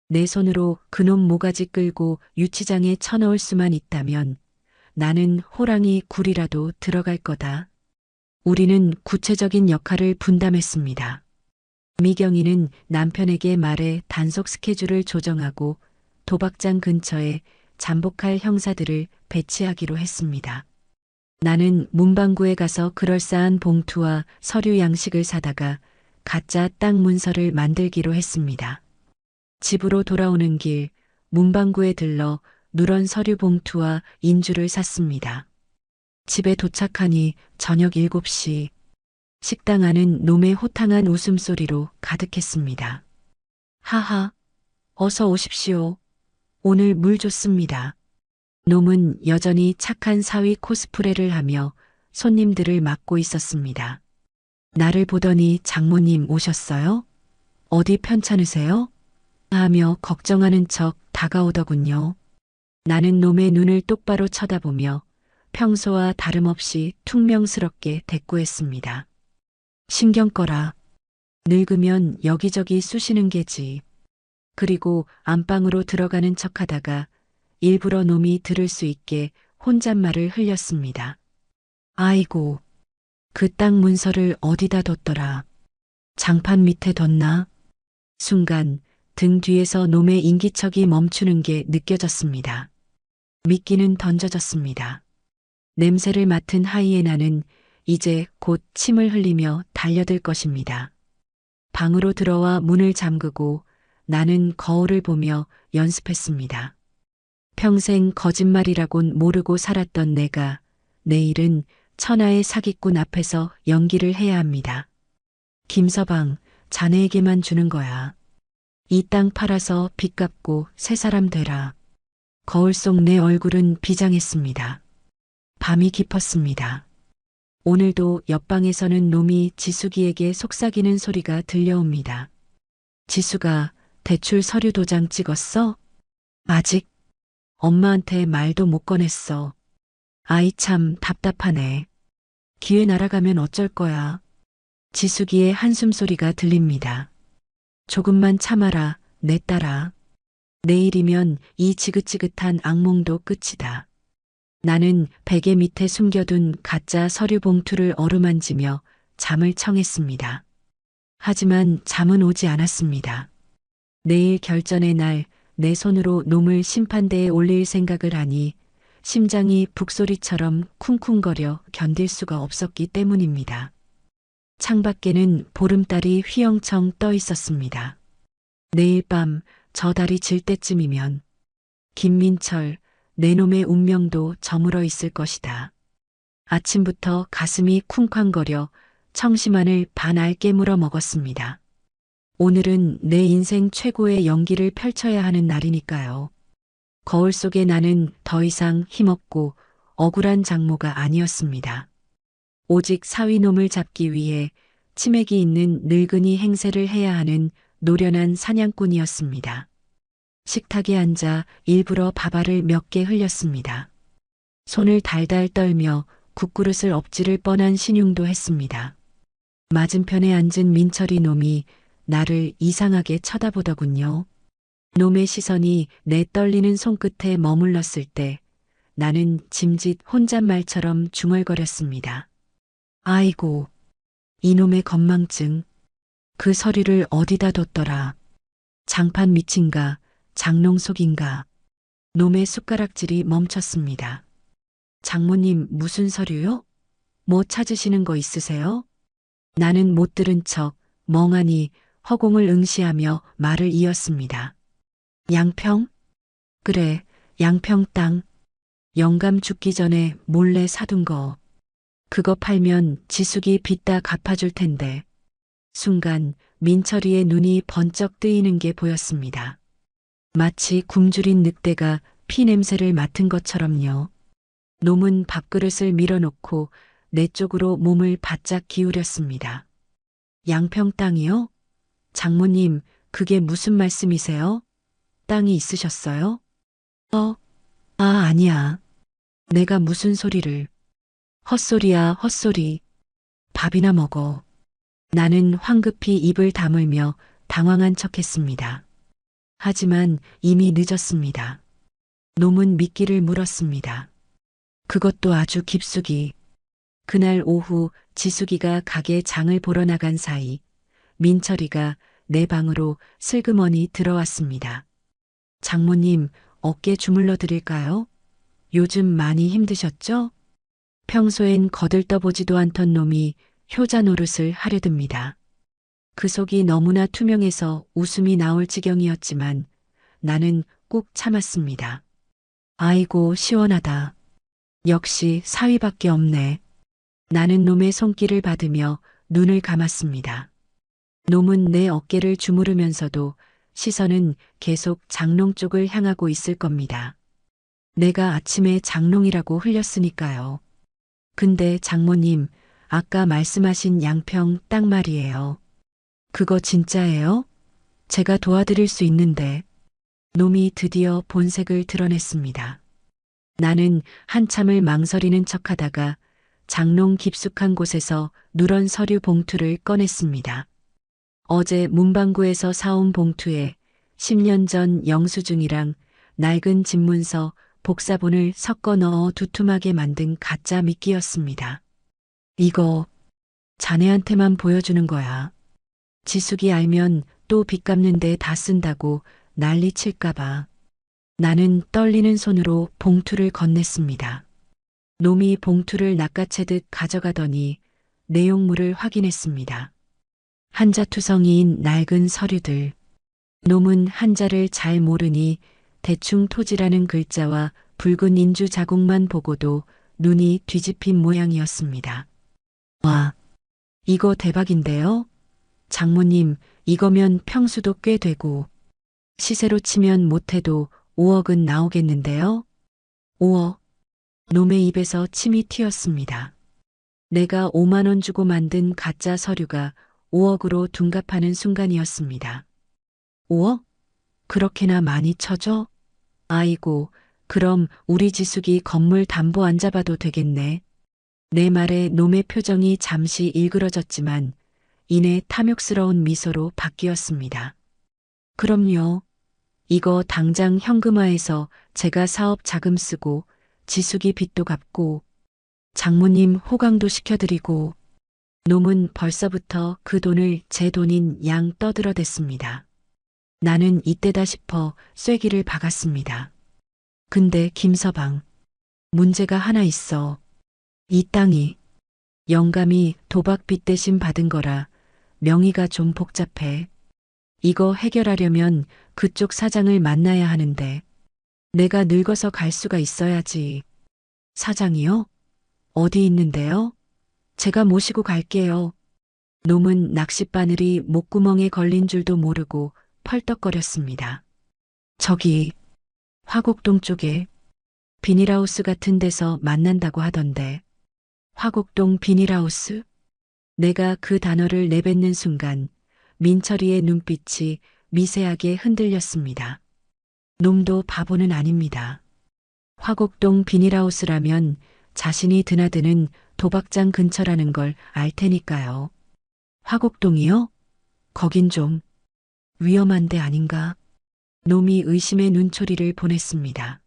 내 손으로 그놈 모가지 끌고 유치장에 쳐넣을 수만 있다면 나는 호랑이 굴이라도 들어갈 거다. 우리는 구체적인 역할을 분담했습니다. 미경이는 남편에게 말해 단속 스케줄을 조정하고 도박장 근처에 잠복할 형사들을 배치하기로 했습니다. 나는 문방구에 가서 그럴싸한 봉투와 서류 양식을 사다가 가짜 땅 문서를 만들기로 했습니다. 집으로 돌아오는 길 문방구에 들러 누런 서류 봉투와 인주를 샀습니다. 집에 도착하니 저녁 7시. 식당 안은 놈의 호탕한 웃음소리로 가득했습니다. 하하, 어서 오십시오. 오늘 물 좋습니다. 놈은 여전히 착한 사위 코스프레를 하며 손님들을 맞고 있었습니다. 나를 보더니 장모님 오셨어요? 어디 편찮으세요? 하며 걱정하는 척 다가오더군요. 나는 놈의 눈을 똑바로 쳐다보며 평소와 다름없이 퉁명스럽게 대꾸했습니다. 신경 꺼라. 늙으면 여기저기 쑤시는 게지. 그리고 안방으로 들어가는 척하다가 일부러 놈이 들을 수 있게 혼잣말을 흘렸습니다. 아이고, 그 땅 문서를 어디다 뒀더라. 장판 밑에 뒀나? 순간 등 뒤에서 놈의 인기척이 멈추는 게 느껴졌습니다. 미끼는 던져졌습니다. 냄새를 맡은 하이에나는 이제 곧 침을 흘리며 달려들 것입니다. 방으로 들어와 문을 잠그고 나는 거울을 보며 연습했습니다. 평생 거짓말이라곤 모르고 살았던 내가 내일은 천하의 사기꾼 앞에서 연기를 해야 합니다. 김서방, 자네에게만 주는 거야. 이 땅 팔아서 빚 갚고 새 사람 되라. 거울 속 내 얼굴은 비장했습니다. 밤이 깊었습니다. 오늘도 옆방에서는 놈이 지숙이에게 속삭이는 소리가 들려옵니다. 지수가 대출 서류 도장 찍었어? 아직? 엄마한테 말도 못 꺼냈어. 아이 참 답답하네. 기회 날아가면 어쩔 거야. 지숙이의 한숨 소리가 들립니다. 조금만 참아라, 내 딸아. 내일이면 이 지긋지긋한 악몽도 끝이다. 나는 베개 밑에 숨겨둔 가짜 서류 봉투를 어루만지며 잠을 청했습니다. 하지만 잠은 오지 않았습니다. 내일 결전의 날 내 손으로 놈을 심판대에 올릴 생각을 하니 심장이 북소리처럼 쿵쿵거려 견딜 수가 없었기 때문입니다. 창밖에는 보름달이 휘영청 떠 있었습니다. 내일 밤 저 달이 질 때쯤이면 김민철, 내 놈의 운명도 저물어 있을 것이다. 아침부터 가슴이 쿵쾅거려 청심환을 반알 깨물어 먹었습니다. 오늘은 내 인생 최고의 연기를 펼쳐야 하는 날이니까요. 거울 속의 나는 더 이상 힘없고 억울한 장모가 아니었습니다. 오직 사위놈을 잡기 위해 치맥이 있는 늙은이 행세를 해야 하는 노련한 사냥꾼이었습니다. 식탁에 앉아 일부러 밥알을 몇 개 흘렸습니다. 손을 달달 떨며 국그릇을 엎지를 뻔한 신용도 했습니다. 맞은편에 앉은 민철이 놈이 나를 이상하게 쳐다보더군요. 놈의 시선이 내 떨리는 손끝에 머물렀을 때 나는 짐짓 혼잣말처럼 중얼거렸습니다. 아이고, 이놈의 건망증. 그 서류를 어디다 뒀더라. 장판 밑인가, 장롱 속인가. 놈의 숟가락질이 멈췄습니다. 장모님 무슨 서류요? 뭐 찾으시는 거 있으세요? 나는 못 들은 척 멍하니 허공을 응시하며 말을 이었습니다. 양평? 그래, 양평 땅. 영감 죽기 전에 몰래 사둔 거. 그거 팔면 지숙이 빚 다 갚아줄 텐데. 순간 민철이의 눈이 번쩍 뜨이는 게 보였습니다. 마치 굶주린 늑대가 피 냄새를 맡은 것처럼요. 놈은 밥그릇을 밀어놓고 내 쪽으로 몸을 바짝 기울였습니다. 양평 땅이요? 장모님, 그게 무슨 말씀이세요? 땅이 있으셨어요? 아니야. 내가 무슨 소리를. 헛소리야, 헛소리. 밥이나 먹어. 나는 황급히 입을 다물며 당황한 척했습니다. 하지만 이미 늦었습니다. 놈은 미끼를 물었습니다. 그것도 아주 깊숙이. 그날 오후 지숙이가 가게 장을 보러 나간 사이 민철이가 내 방으로 슬그머니 들어왔습니다. 장모님, 어깨 주물러 드릴까요? 요즘 많이 힘드셨죠? 평소엔 거들떠보지도 않던 놈이 효자 노릇을 하려듭니다. 그 속이 너무나 투명해서 웃음이 나올 지경이었지만 나는 꾹 참았습니다. 아이고 시원하다. 역시 사위밖에 없네. 나는 놈의 손길을 받으며 눈을 감았습니다. 놈은 내 어깨를 주무르면서도 시선은 계속 장롱 쪽을 향하고 있을 겁니다. 내가 아침에 장롱이라고 흘렸으니까요. 근데 장모님, 아까 말씀하신 양평 땅 말이에요. 그거 진짜예요? 제가 도와드릴 수 있는데. 놈이 드디어 본색을 드러냈습니다. 나는 한참을 망설이는 척하다가 장롱 깊숙한 곳에서 누런 서류 봉투를 꺼냈습니다. 어제 문방구에서 사온 봉투에 10년 전 영수증이랑 낡은 집문서, 복사본을 섞어 넣어 두툼하게 만든 가짜 미끼였습니다. 이거 자네한테만 보여주는 거야. 지숙이 알면 또 빚 갚는데 다 쓴다고 난리 칠까봐. 나는 떨리는 손으로 봉투를 건넸습니다. 놈이 봉투를 낚아채듯 가져가더니 내용물을 확인했습니다. 한자투성이인 낡은 서류들. 놈은 한자를 잘 모르니 대충 토지라는 글자와 붉은 인주 자국만 보고도 눈이 뒤집힌 모양이었습니다. 와, 이거 대박인데요? 장모님, 이거면 평수도 꽤 되고 시세로 치면 못해도 5억은 나오겠는데요? 5억. 놈의 입에서 침이 튀었습니다. 내가 5만 원 주고 만든 가짜 서류가 5억으로 둔갑하는 순간이었습니다. 5억? 그렇게나 많이 쳐줘? 아이고, 그럼 우리 지숙이 건물 담보 안 잡아도 되겠네. 내 말에 놈의 표정이 잠시 일그러졌지만 이내 탐욕스러운 미소로 바뀌었습니다. 그럼요. 이거 당장 현금화해서 제가 사업 자금 쓰고 지숙이 빚도 갚고 장모님 호강도 시켜드리고. 놈은 벌써부터 그 돈을 제 돈인 양 떠들어댔습니다. 나는 이때다 싶어 쐐기를 박았습니다. 근데 김서방, 문제가 하나 있어. 이 땅이 영감이 도박빚 대신 받은 거라 명의가 좀 복잡해. 이거 해결하려면 그쪽 사장을 만나야 하는데 내가 늙어서 갈 수가 있어야지. 사장이요? 어디 있는데요? 제가 모시고 갈게요. 놈은 낚싯바늘이 목구멍에 걸린 줄도 모르고 펄떡거렸습니다. 저기 화곡동 쪽에 비닐하우스 같은 데서 만난다고 하던데. 화곡동 비닐하우스? 내가 그 단어를 내뱉는 순간 민철이의 눈빛이 미세하게 흔들렸습니다. 놈도 바보는 아닙니다. 화곡동 비닐하우스라면 자신이 드나드는 도박장 근처라는 걸 알 테니까요. 화곡동이요? 거긴 좀 위험한 데 아닌가? 놈이 의심의 눈초리를 보냈습니다.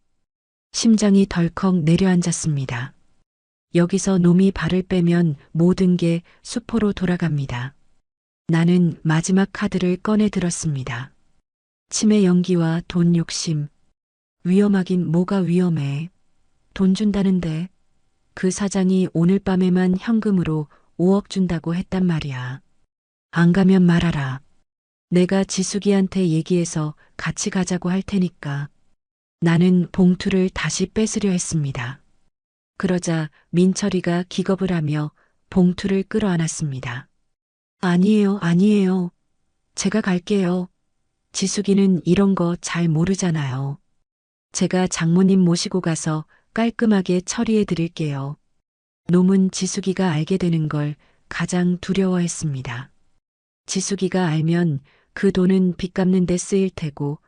심장이 덜컥 내려앉았습니다. 여기서 놈이 발을 빼면 모든 게 수포로 돌아갑니다. 나는 마지막 카드를 꺼내 들었습니다. 치매 연기와 돈 욕심. 위험하긴 뭐가 위험해. 돈 준다는데 그 사장이 오늘 밤에만 현금으로 5억 준다고 했단 말이야. 안 가면 말아라. 내가 지숙이한테 얘기해서 같이 가자고 할 테니까. 나는 봉투를 다시 뺏으려 했습니다. 그러자 민철이가 기겁을 하며 봉투를 끌어안았습니다. 아니에요, 아니에요. 제가 갈게요. 지숙이는 이런 거 잘 모르잖아요. 제가 장모님 모시고 가서 깔끔하게 처리해 드릴게요. 놈은 지숙이가 알게 되는 걸 가장 두려워했습니다. 지숙이가 알면 그 돈은 빚 갚는 데 쓰일 테고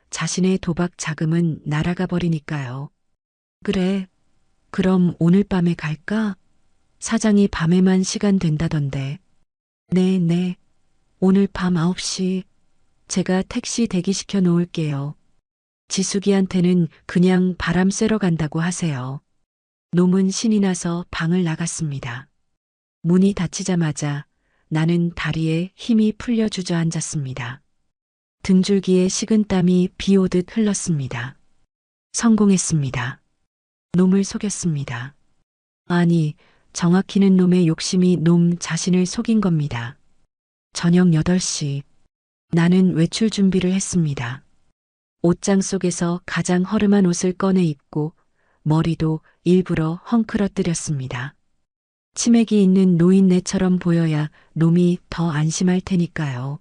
자신의 도박 자금은 날아가 버리니까요. 그래, 그럼 오늘 밤에 갈까? 사장이 밤에만 시간 된다던데. 네. 오늘 밤 9시. 제가 택시 대기시켜 놓을게요. 지숙이한테는 그냥 바람 쐬러 간다고 하세요. 놈은 신이 나서 방을 나갔습니다. 문이 닫히자마자 나는 다리에 힘이 풀려 주저앉았습니다. 등줄기에 식은땀이 비 오듯 흘렀습니다. 성공했습니다. 놈을 속였습니다. 아니, 정확히는 놈의 욕심이 놈 자신을 속인 겁니다. 저녁 8시. 나는 외출 준비를 했습니다. 옷장 속에서 가장 허름한 옷을 꺼내 입고 머리도 일부러 헝클어뜨렸습니다. 치맥이 있는 노인네처럼 보여야 놈이 더 안심할 테니까요.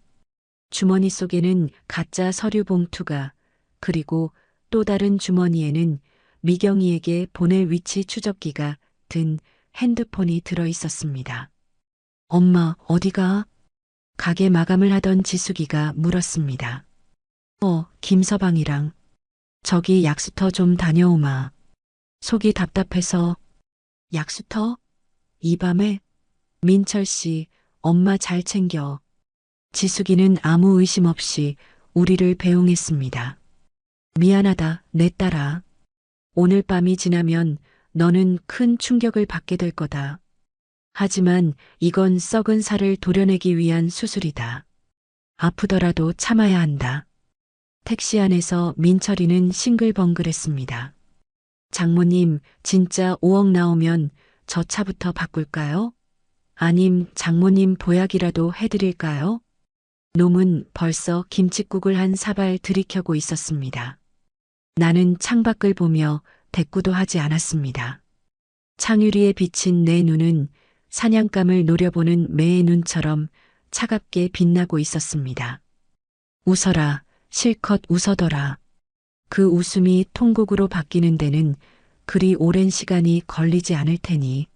주머니 속에는 가짜 서류 봉투가, 그리고 또 다른 주머니에는 미경이에게 보낼 위치 추적기가 든 핸드폰이 들어 있었습니다. 엄마, 어디가? 가게 마감을 하던 지숙이가 물었습니다. 김서방이랑. 저기 약수터 좀 다녀오마. 속이 답답해서. 약수터? 이 밤에? 민철 씨, 엄마 잘 챙겨. 지숙이는 아무 의심 없이 우리를 배웅했습니다. 미안하다, 내 딸아. 오늘 밤이 지나면 너는 큰 충격을 받게 될 거다. 하지만 이건 썩은 살을 도려내기 위한 수술이다. 아프더라도 참아야 한다. 택시 안에서 민철이는 싱글벙글했습니다. 장모님, 진짜 5억 나오면 저 차부터 바꿀까요? 아님 장모님 보약이라도 해드릴까요? 놈은 벌써 김칫국을 한 사발 들이켜고 있었습니다. 나는 창밖을 보며 대꾸도 하지 않았습니다. 창유리에 비친 내 눈은 사냥감을 노려보는 매의 눈처럼 차갑게 빛나고 있었습니다. 웃어라, 실컷 웃어더라. 그 웃음이 통곡으로 바뀌는 데는 그리 오랜 시간이 걸리지 않을 테니.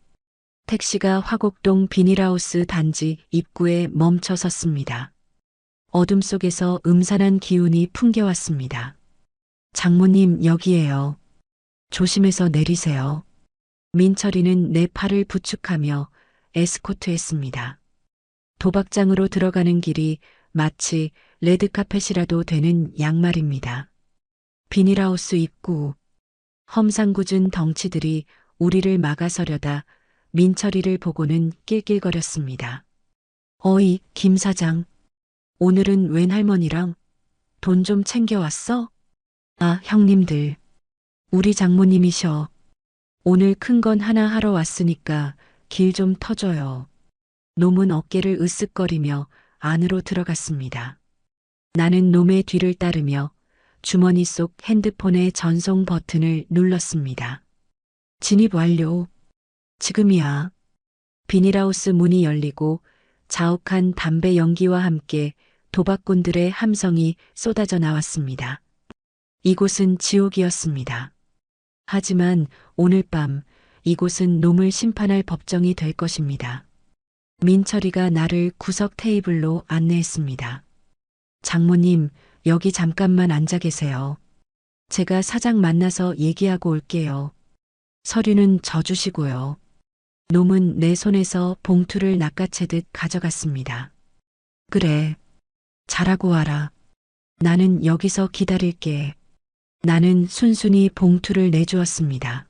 택시가 화곡동 비닐하우스 단지 입구에 멈춰 섰습니다. 어둠 속에서 음산한 기운이 풍겨왔습니다. 장모님, 여기에요. 조심해서 내리세요. 민철이는 내 팔을 부축하며 에스코트했습니다. 도박장으로 들어가는 길이 마치 레드카펫이라도 되는 양말입니다. 비닐하우스 입구. 험상궂은 덩치들이 우리를 막아서려다 민철이를 보고는 낄낄거렸습니다. 어이, 김 사장. 오늘은 웬 할머니랑 돈 좀 챙겨왔어? 아, 형님들. 우리 장모님이셔. 오늘 큰 건 하나 하러 왔으니까 길 좀 터줘요. 놈은 어깨를 으쓱거리며 안으로 들어갔습니다. 나는 놈의 뒤를 따르며 주머니 속 핸드폰의 전송 버튼을 눌렀습니다. 진입 완료. 지금이야. 비닐하우스 문이 열리고 자욱한 담배 연기와 함께 도박꾼들의 함성이 쏟아져 나왔습니다. 이곳은 지옥이었습니다. 하지만 오늘 밤 이곳은 놈을 심판할 법정이 될 것입니다. 민철이가 나를 구석 테이블로 안내했습니다. 장모님, 여기 잠깐만 앉아 계세요. 제가 사장 만나서 얘기하고 올게요. 서류는 져주시고요. 놈은 내 손에서 봉투를 낚아채듯 가져갔습니다. 그래. 잘하고 와라. 나는 여기서 기다릴게. 나는 순순히 봉투를 내주었습니다.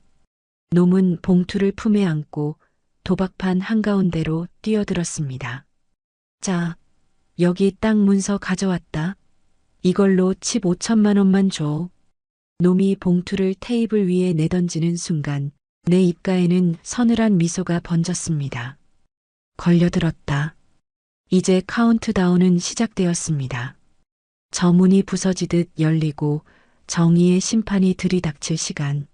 놈은 봉투를 품에 안고 도박판 한가운데로 뛰어들었습니다. 자, 여기 땅 문서 가져왔다. 이걸로 칩 5천만 원만 줘. 놈이 봉투를 테이블 위에 내던지는 순간 내 입가에는 서늘한 미소가 번졌습니다. 걸려들었다. 이제 카운트다운은 시작되었습니다. 저 문이 부서지듯 열리고 정의의 심판이 들이닥칠 시간.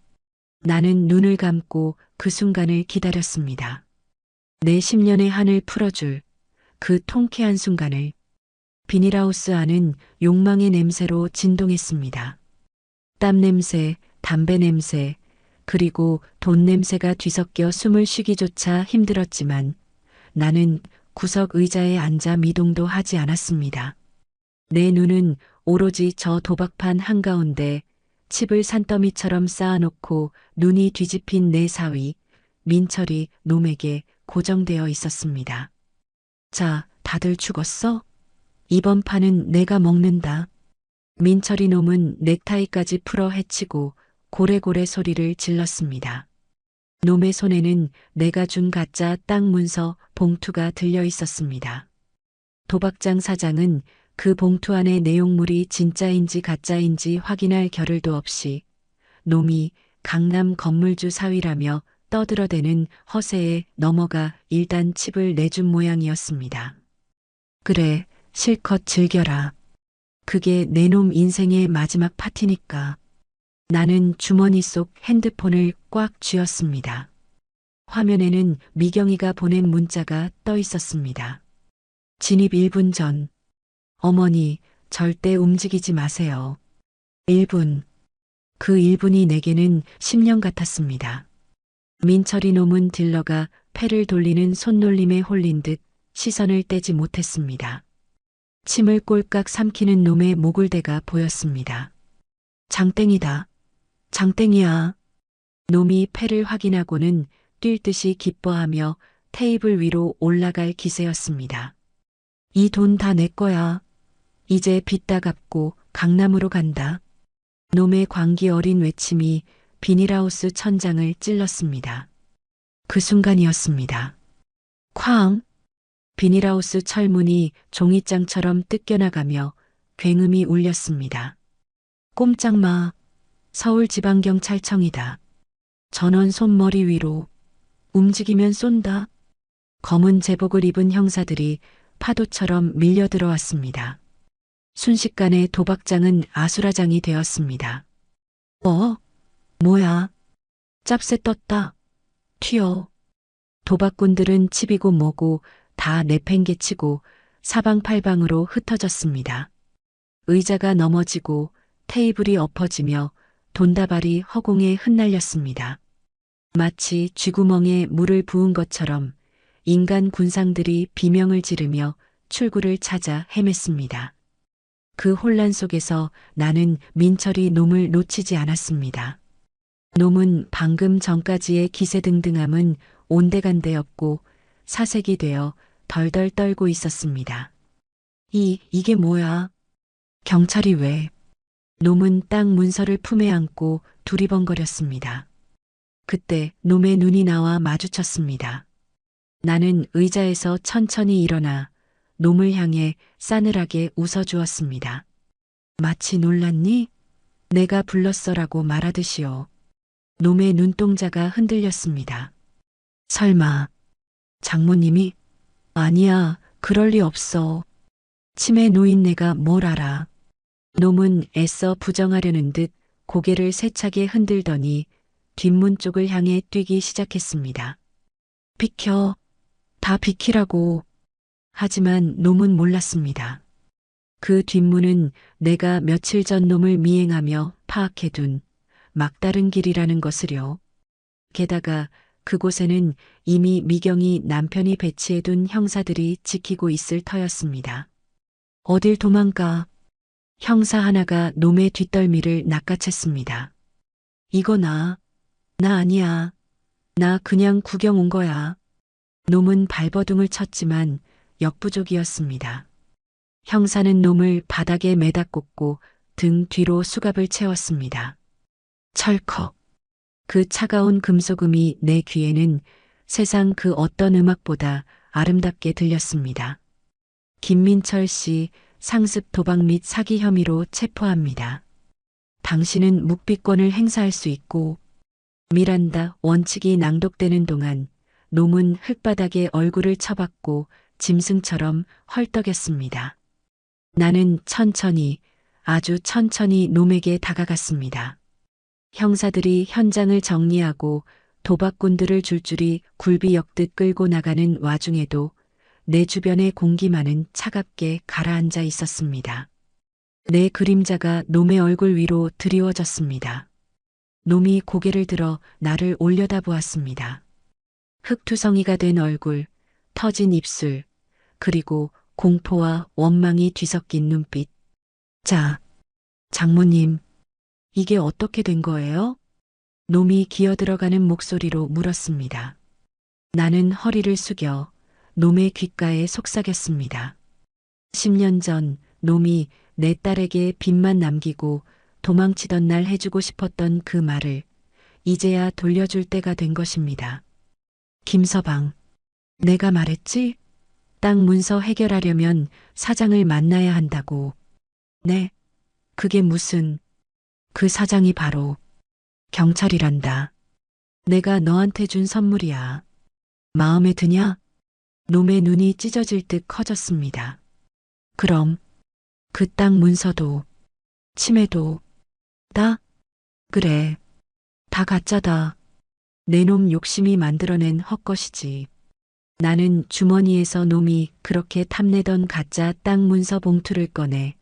나는 눈을 감고 그 순간을 기다렸습니다. 내 10년의 한을 풀어줄 그 통쾌한 순간을. 비닐하우스 안은 욕망의 냄새로 진동했습니다. 땀 냄새, 담배 냄새, 그리고 돈 냄새가 뒤섞여 숨을 쉬기조차 힘들었지만 나는 구석 의자에 앉아 미동도 하지 않았습니다. 내 눈은 오로지 저 도박판 한가운데 칩을 산더미처럼 쌓아놓고 눈이 뒤집힌 내 사위, 민철이 놈에게 고정되어 있었습니다. 자, 다들 죽었어? 이번 판은 내가 먹는다. 민철이 놈은 넥타이까지 풀어 헤치고 고래고래 소리를 질렀습니다. 놈의 손에는 내가 준 가짜 땅 문서 봉투가 들려 있었습니다. 도박장 사장은 그 봉투 안의 내용물이 진짜인지 가짜인지 확인할 겨를도 없이 놈이 강남 건물주 사위라며 떠들어대는 허세에 넘어가 일단 칩을 내준 모양이었습니다. 그래, 실컷 즐겨라. 그게 내 놈 인생의 마지막 파티니까. 나는 주머니 속 핸드폰을 꽉 쥐었습니다. 화면에는 미경이가 보낸 문자가 떠 있었습니다. 진입 1분 전. 어머니, 절대 움직이지 마세요. 1분. 그 1분이 내게는 10년 같았습니다. 민철이 놈은 딜러가 패를 돌리는 손놀림에 홀린 듯 시선을 떼지 못했습니다. 침을 꼴깍 삼키는 놈의 모굴대가 보였습니다. 장땡이다. 장땡이야. 놈이 패를 확인하고는 뛸 듯이 기뻐하며 테이블 위로 올라갈 기세였습니다. 이 돈 다 내 거야. 이제 빚 다 갚고 강남으로 간다. 놈의 광기 어린 외침이 비닐하우스 천장을 찔렀습니다. 그 순간이었습니다. 쾅! 비닐하우스 철문이 종이장처럼 뜯겨나가며 굉음이 울렸습니다. 꼼짝 마. 서울지방경찰청이다. 전원 손머리 위로. 움직이면 쏜다. 검은 제복을 입은 형사들이 파도처럼 밀려 들어왔습니다. 순식간에 도박장은 아수라장이 되었습니다. 뭐야? 짭새 떴다. 튀어. 도박꾼들은 칩이고 뭐고 다 내팽개치고 사방팔방으로 흩어졌습니다. 의자가 넘어지고 테이블이 엎어지며 돈다발이 허공에 흩날렸습니다. 마치 쥐구멍에 물을 부은 것처럼 인간 군상들이 비명을 지르며 출구를 찾아 헤맸습니다. 그 혼란 속에서 나는 민철이 놈을 놓치지 않았습니다. 놈은 방금 전까지의 기세등등함은 온데간데없고 사색이 되어 덜덜 떨고 있었습니다. 이게 뭐야? 경찰이 왜? 놈은 땅 문서를 품에 안고 두리번거렸습니다. 그때 놈의 눈이 나와 마주쳤습니다. 나는 의자에서 천천히 일어나 놈을 향해 싸늘하게 웃어주었습니다. 마치 놀랐니? 내가 불렀어라고 말하듯이요. 놈의 눈동자가 흔들렸습니다. 설마 장모님이? 아니야, 그럴 리 없어. 치매 놓인 내가 뭘 알아. 놈은 애써 부정하려는 듯 고개를 세차게 흔들더니 뒷문 쪽을 향해 뛰기 시작했습니다. 비켜. 다 비키라고. 하지만 놈은 몰랐습니다. 그 뒷문은 내가 며칠 전 놈을 미행하며 파악해둔 막다른 길이라는 것을요. 게다가 그곳에는 이미 미경이 남편이 배치해둔 형사들이 지키고 있을 터였습니다. 어딜 도망가? 형사 하나가 놈의 뒷덜미를 낚아챘습니다. 이거 나 아니야. 나 그냥 구경 온 거야. 놈은 발버둥을 쳤지만 역부족이었습니다. 형사는 놈을 바닥에 매다 꽂고 등 뒤로 수갑을 채웠습니다. 철컥. 그 차가운 금속음이 내 귀에는 세상 그 어떤 음악보다 아름답게 들렸습니다. 김민철 씨 상습 도박 및 사기 혐의로 체포합니다. 당신은 묵비권을 행사할 수 있고 미란다 원칙이 낭독되는 동안 놈은 흙바닥에 얼굴을 쳐박고 짐승처럼 헐떡였습니다. 나는 천천히 아주 천천히 놈에게 다가갔습니다. 형사들이 현장을 정리하고 도박꾼들을 줄줄이 굴비 엮듯 끌고 나가는 와중에도 내 주변의 공기만은 차갑게 가라앉아 있었습니다. 내 그림자가 놈의 얼굴 위로 드리워졌습니다. 놈이 고개를 들어 나를 올려다보았습니다. 흙투성이가 된 얼굴, 터진 입술, 그리고 공포와 원망이 뒤섞인 눈빛. 자, 장모님, 이게 어떻게 된 거예요? 놈이 기어들어가는 목소리로 물었습니다. 나는 허리를 숙여 놈의 귓가에 속삭였습니다. 10년 전 놈이 내 딸에게 빚만 남기고 도망치던 날 해주고 싶었던 그 말을 이제야 돌려줄 때가 된 것입니다. 김서방, 내가 말했지? 땅 문서 해결하려면 사장을 만나야 한다고. 네, 그게 무슨... 그 사장이 바로 경찰이란다. 내가 너한테 준 선물이야. 마음에 드냐? 놈의 눈이 찢어질 듯 커졌습니다. 그럼 그 땅 문서도 치매도 다? 그래, 다 가짜다. 내 놈 욕심이 만들어낸 헛것이지. 나는 주머니에서 놈이 그렇게 탐내던 가짜 땅 문서 봉투를 꺼내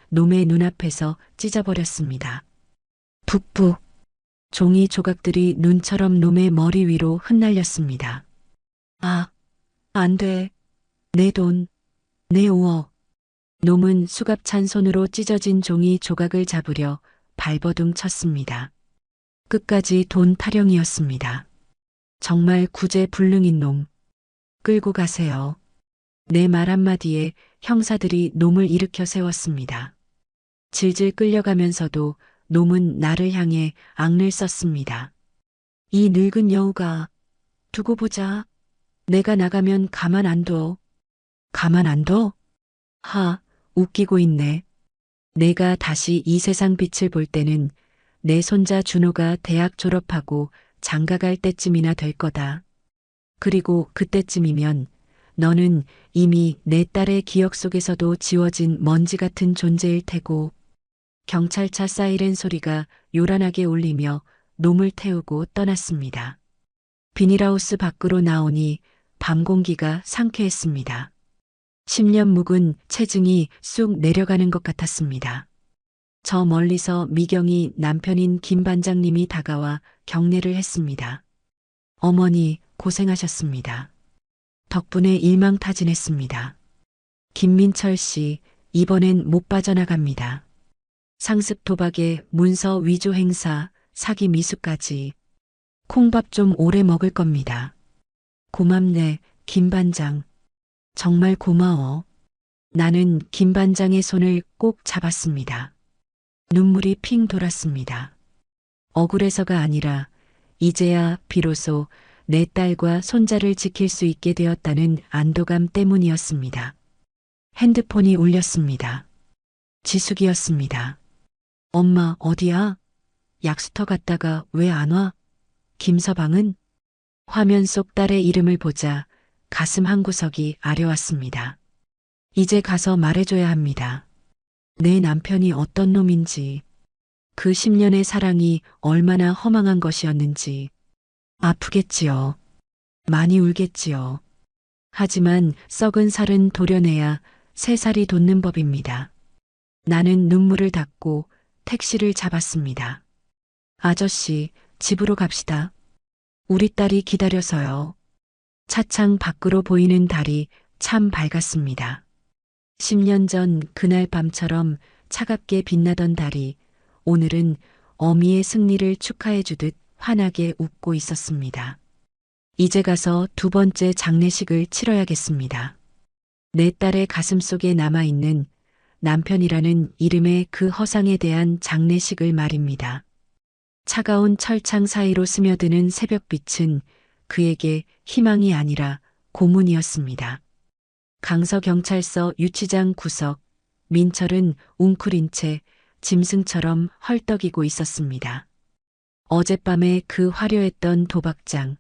놈의 눈앞에서 찢어버렸습니다. 푹푹. 종이 조각들이 눈처럼 놈의 머리 위로 흩날렸습니다. 아, 안 돼. 내 돈, 내 5억. 놈은 수갑찬 손으로 찢어진 종이 조각을 잡으려 발버둥 쳤습니다. 끝까지 돈 타령이었습니다. 정말 구제불능인 놈. 끌고 가세요. 내 말 한마디에 형사들이 놈을 일으켜 세웠습니다. 질질 끌려가면서도 놈은 나를 향해 악을 썼습니다. 이 늙은 여우가 두고 보자. 내가 나가면 가만 안 둬. 가만 안 둬? 하, 웃기고 있네. 내가 다시 이 세상 빛을 볼 때는 내 손자 준호가 대학 졸업하고 장가갈 때쯤이나 될 거다. 그리고 그때쯤이면 너는 이미 내 딸의 기억 속에서도 지워진 먼지 같은 존재일 테고. 경찰차 사이렌 소리가 요란하게 울리며 놈을 태우고 떠났습니다. 비닐하우스 밖으로 나오니 밤 공기가 상쾌했습니다. 10년 묵은 체증이 쑥 내려가는 것 같았습니다. 저 멀리서 미경이 남편인 김 반장님이 다가와 경례를 했습니다. 어머니 고생하셨습니다. 덕분에 일망타진했습니다. 김민철 씨, 이번엔 못 빠져나갑니다. 상습 도박에 문서 위조 행사, 사기 미수까지. 콩밥 좀 오래 먹을 겁니다. 고맙네, 김 반장. 정말 고마워. 나는 김 반장의 손을 꼭 잡았습니다. 눈물이 핑 돌았습니다. 억울해서가 아니라 이제야 비로소 내 딸과 손자를 지킬 수 있게 되었다는 안도감 때문이었습니다. 핸드폰이 울렸습니다. 지숙이었습니다. 엄마 어디야? 약수터 갔다가 왜 안 와? 김서방은? 화면 속 딸의 이름을 보자 가슴 한구석이 아려왔습니다. 이제 가서 말해줘야 합니다. 내 남편이 어떤 놈인지, 그 10년의 사랑이 얼마나 허망한 것이었는지. 아프겠지요. 많이 울겠지요. 하지만 썩은 살은 도려내야 새 살이 돋는 법입니다. 나는 눈물을 닦고 택시를 잡았습니다. 아저씨, 집으로 갑시다. 우리 딸이 기다려서요. 차창 밖으로 보이는 달이 참 밝았습니다. 10년 전 그날 밤처럼 차갑게 빛나던 달이 오늘은 어미의 승리를 축하해 주듯 환하게 웃고 있었습니다. 이제 가서 두 번째 장례식을 치러야겠습니다. 내 딸의 가슴 속에 남아있는 남편이라는 이름의 그 허상에 대한 장례식을 말입니다. 차가운 철창 사이로 스며드는 새벽빛은 그에게 희망이 아니라 고문이었습니다. 강서경찰서 유치장 구석, 민철은 웅크린 채 짐승처럼 헐떡이고 있었습니다. 어젯밤에 그 화려했던 도박장,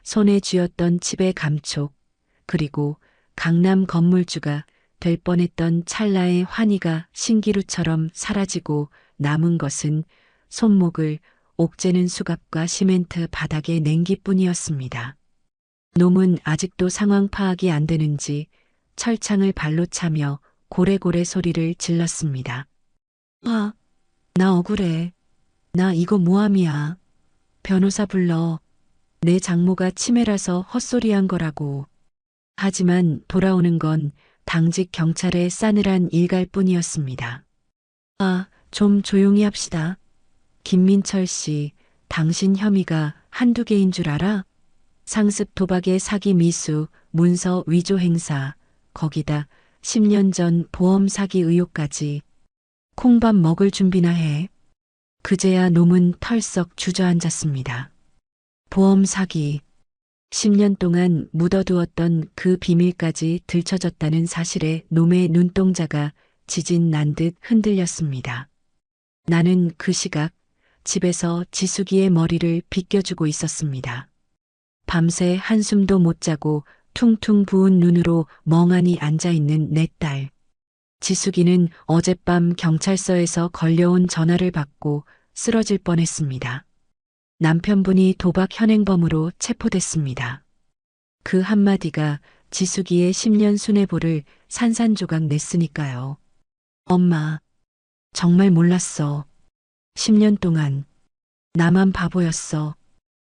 손에 쥐었던 칩의 감촉, 그리고 강남 건물주가 될 뻔했던 찰나의 환희가 신기루처럼 사라지고 남은 것은 손목을 옥죄는 수갑과 시멘트 바닥의 냉기뿐이었습니다. 놈은 아직도 상황 파악이 안 되는지 철창을 발로 차며 고래고래 소리를 질렀습니다. 아, 나 억울해. 나 이거 모함이야. 변호사 불러. 내 장모가 치매라서 헛소리한 거라고. 하지만 돌아오는 건 당직 경찰의 싸늘한 일갈뿐이었습니다. 아, 좀 조용히 합시다. 김민철 씨, 당신 혐의가 한두 개인 줄 알아? 상습 도박의 사기 미수, 문서 위조 행사, 거기다 10년 전 보험 사기 의혹까지. 콩밥 먹을 준비나 해. 그제야 놈은 털썩 주저앉았습니다. 보험 사기. 10년 동안 묻어두었던 그 비밀까지 들춰졌다는 사실에 놈의 눈동자가 지진 난 듯 흔들렸습니다. 나는 그 시각 집에서 지숙이의 머리를 빗겨주고 있었습니다. 밤새 한숨도 못 자고 퉁퉁 부은 눈으로 멍하니 앉아있는 내 딸. 지숙이는 어젯밤 경찰서에서 걸려온 전화를 받고 쓰러질 뻔했습니다. 남편분이 도박 현행범으로 체포됐습니다. 그 한마디가 지숙이의 10년 수뇌부를 산산조각 냈으니까요. 엄마, 정말 몰랐어. 10년 동안 나만 바보였어.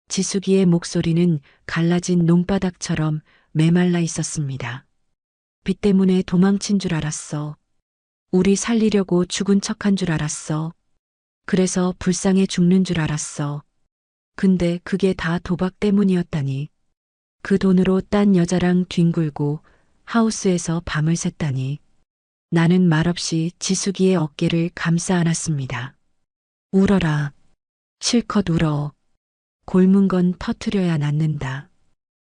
지숙이의 목소리는 갈라진 논바닥처럼 메말라 있었습니다. 빚 때문에 도망친 줄 알았어. 우리 살리려고 죽은 척한 줄 알았어. 그래서 불쌍해 죽는 줄 알았어. 근데 그게 다 도박 때문이었다니. 그 돈으로 딴 여자랑 뒹굴고 하우스에서 밤을 샜다니. 나는 말없이 지숙이의 어깨를 감싸 안았습니다. 울어라. 실컷 울어. 골문 건 터트려야 낫는다.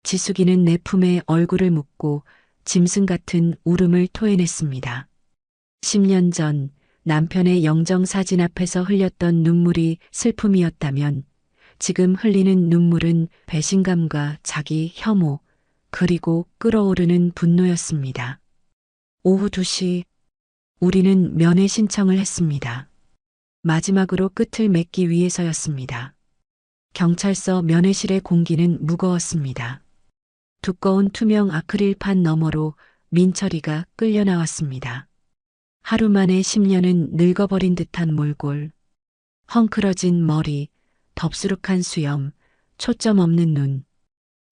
지숙이는 내 품에 얼굴을 묻고 짐승 같은 울음을 토해냈습니다. 10년 전 남편의 영정사진 앞에서 흘렸던 눈물이 슬픔이었다면 지금 흘리는 눈물은 배신감과 자기 혐오, 그리고 끓어오르는 분노였습니다. 오후 2시, 우리는 면회 신청을 했습니다. 마지막으로 끝을 맺기 위해서였습니다. 경찰서 면회실의 공기는 무거웠습니다. 두꺼운 투명 아크릴판 너머로 민철이가 끌려 나왔습니다. 하루 만에 10년은 늙어버린 듯한 몰골, 헝클어진 머리, 덥수룩한 수염, 초점 없는 눈.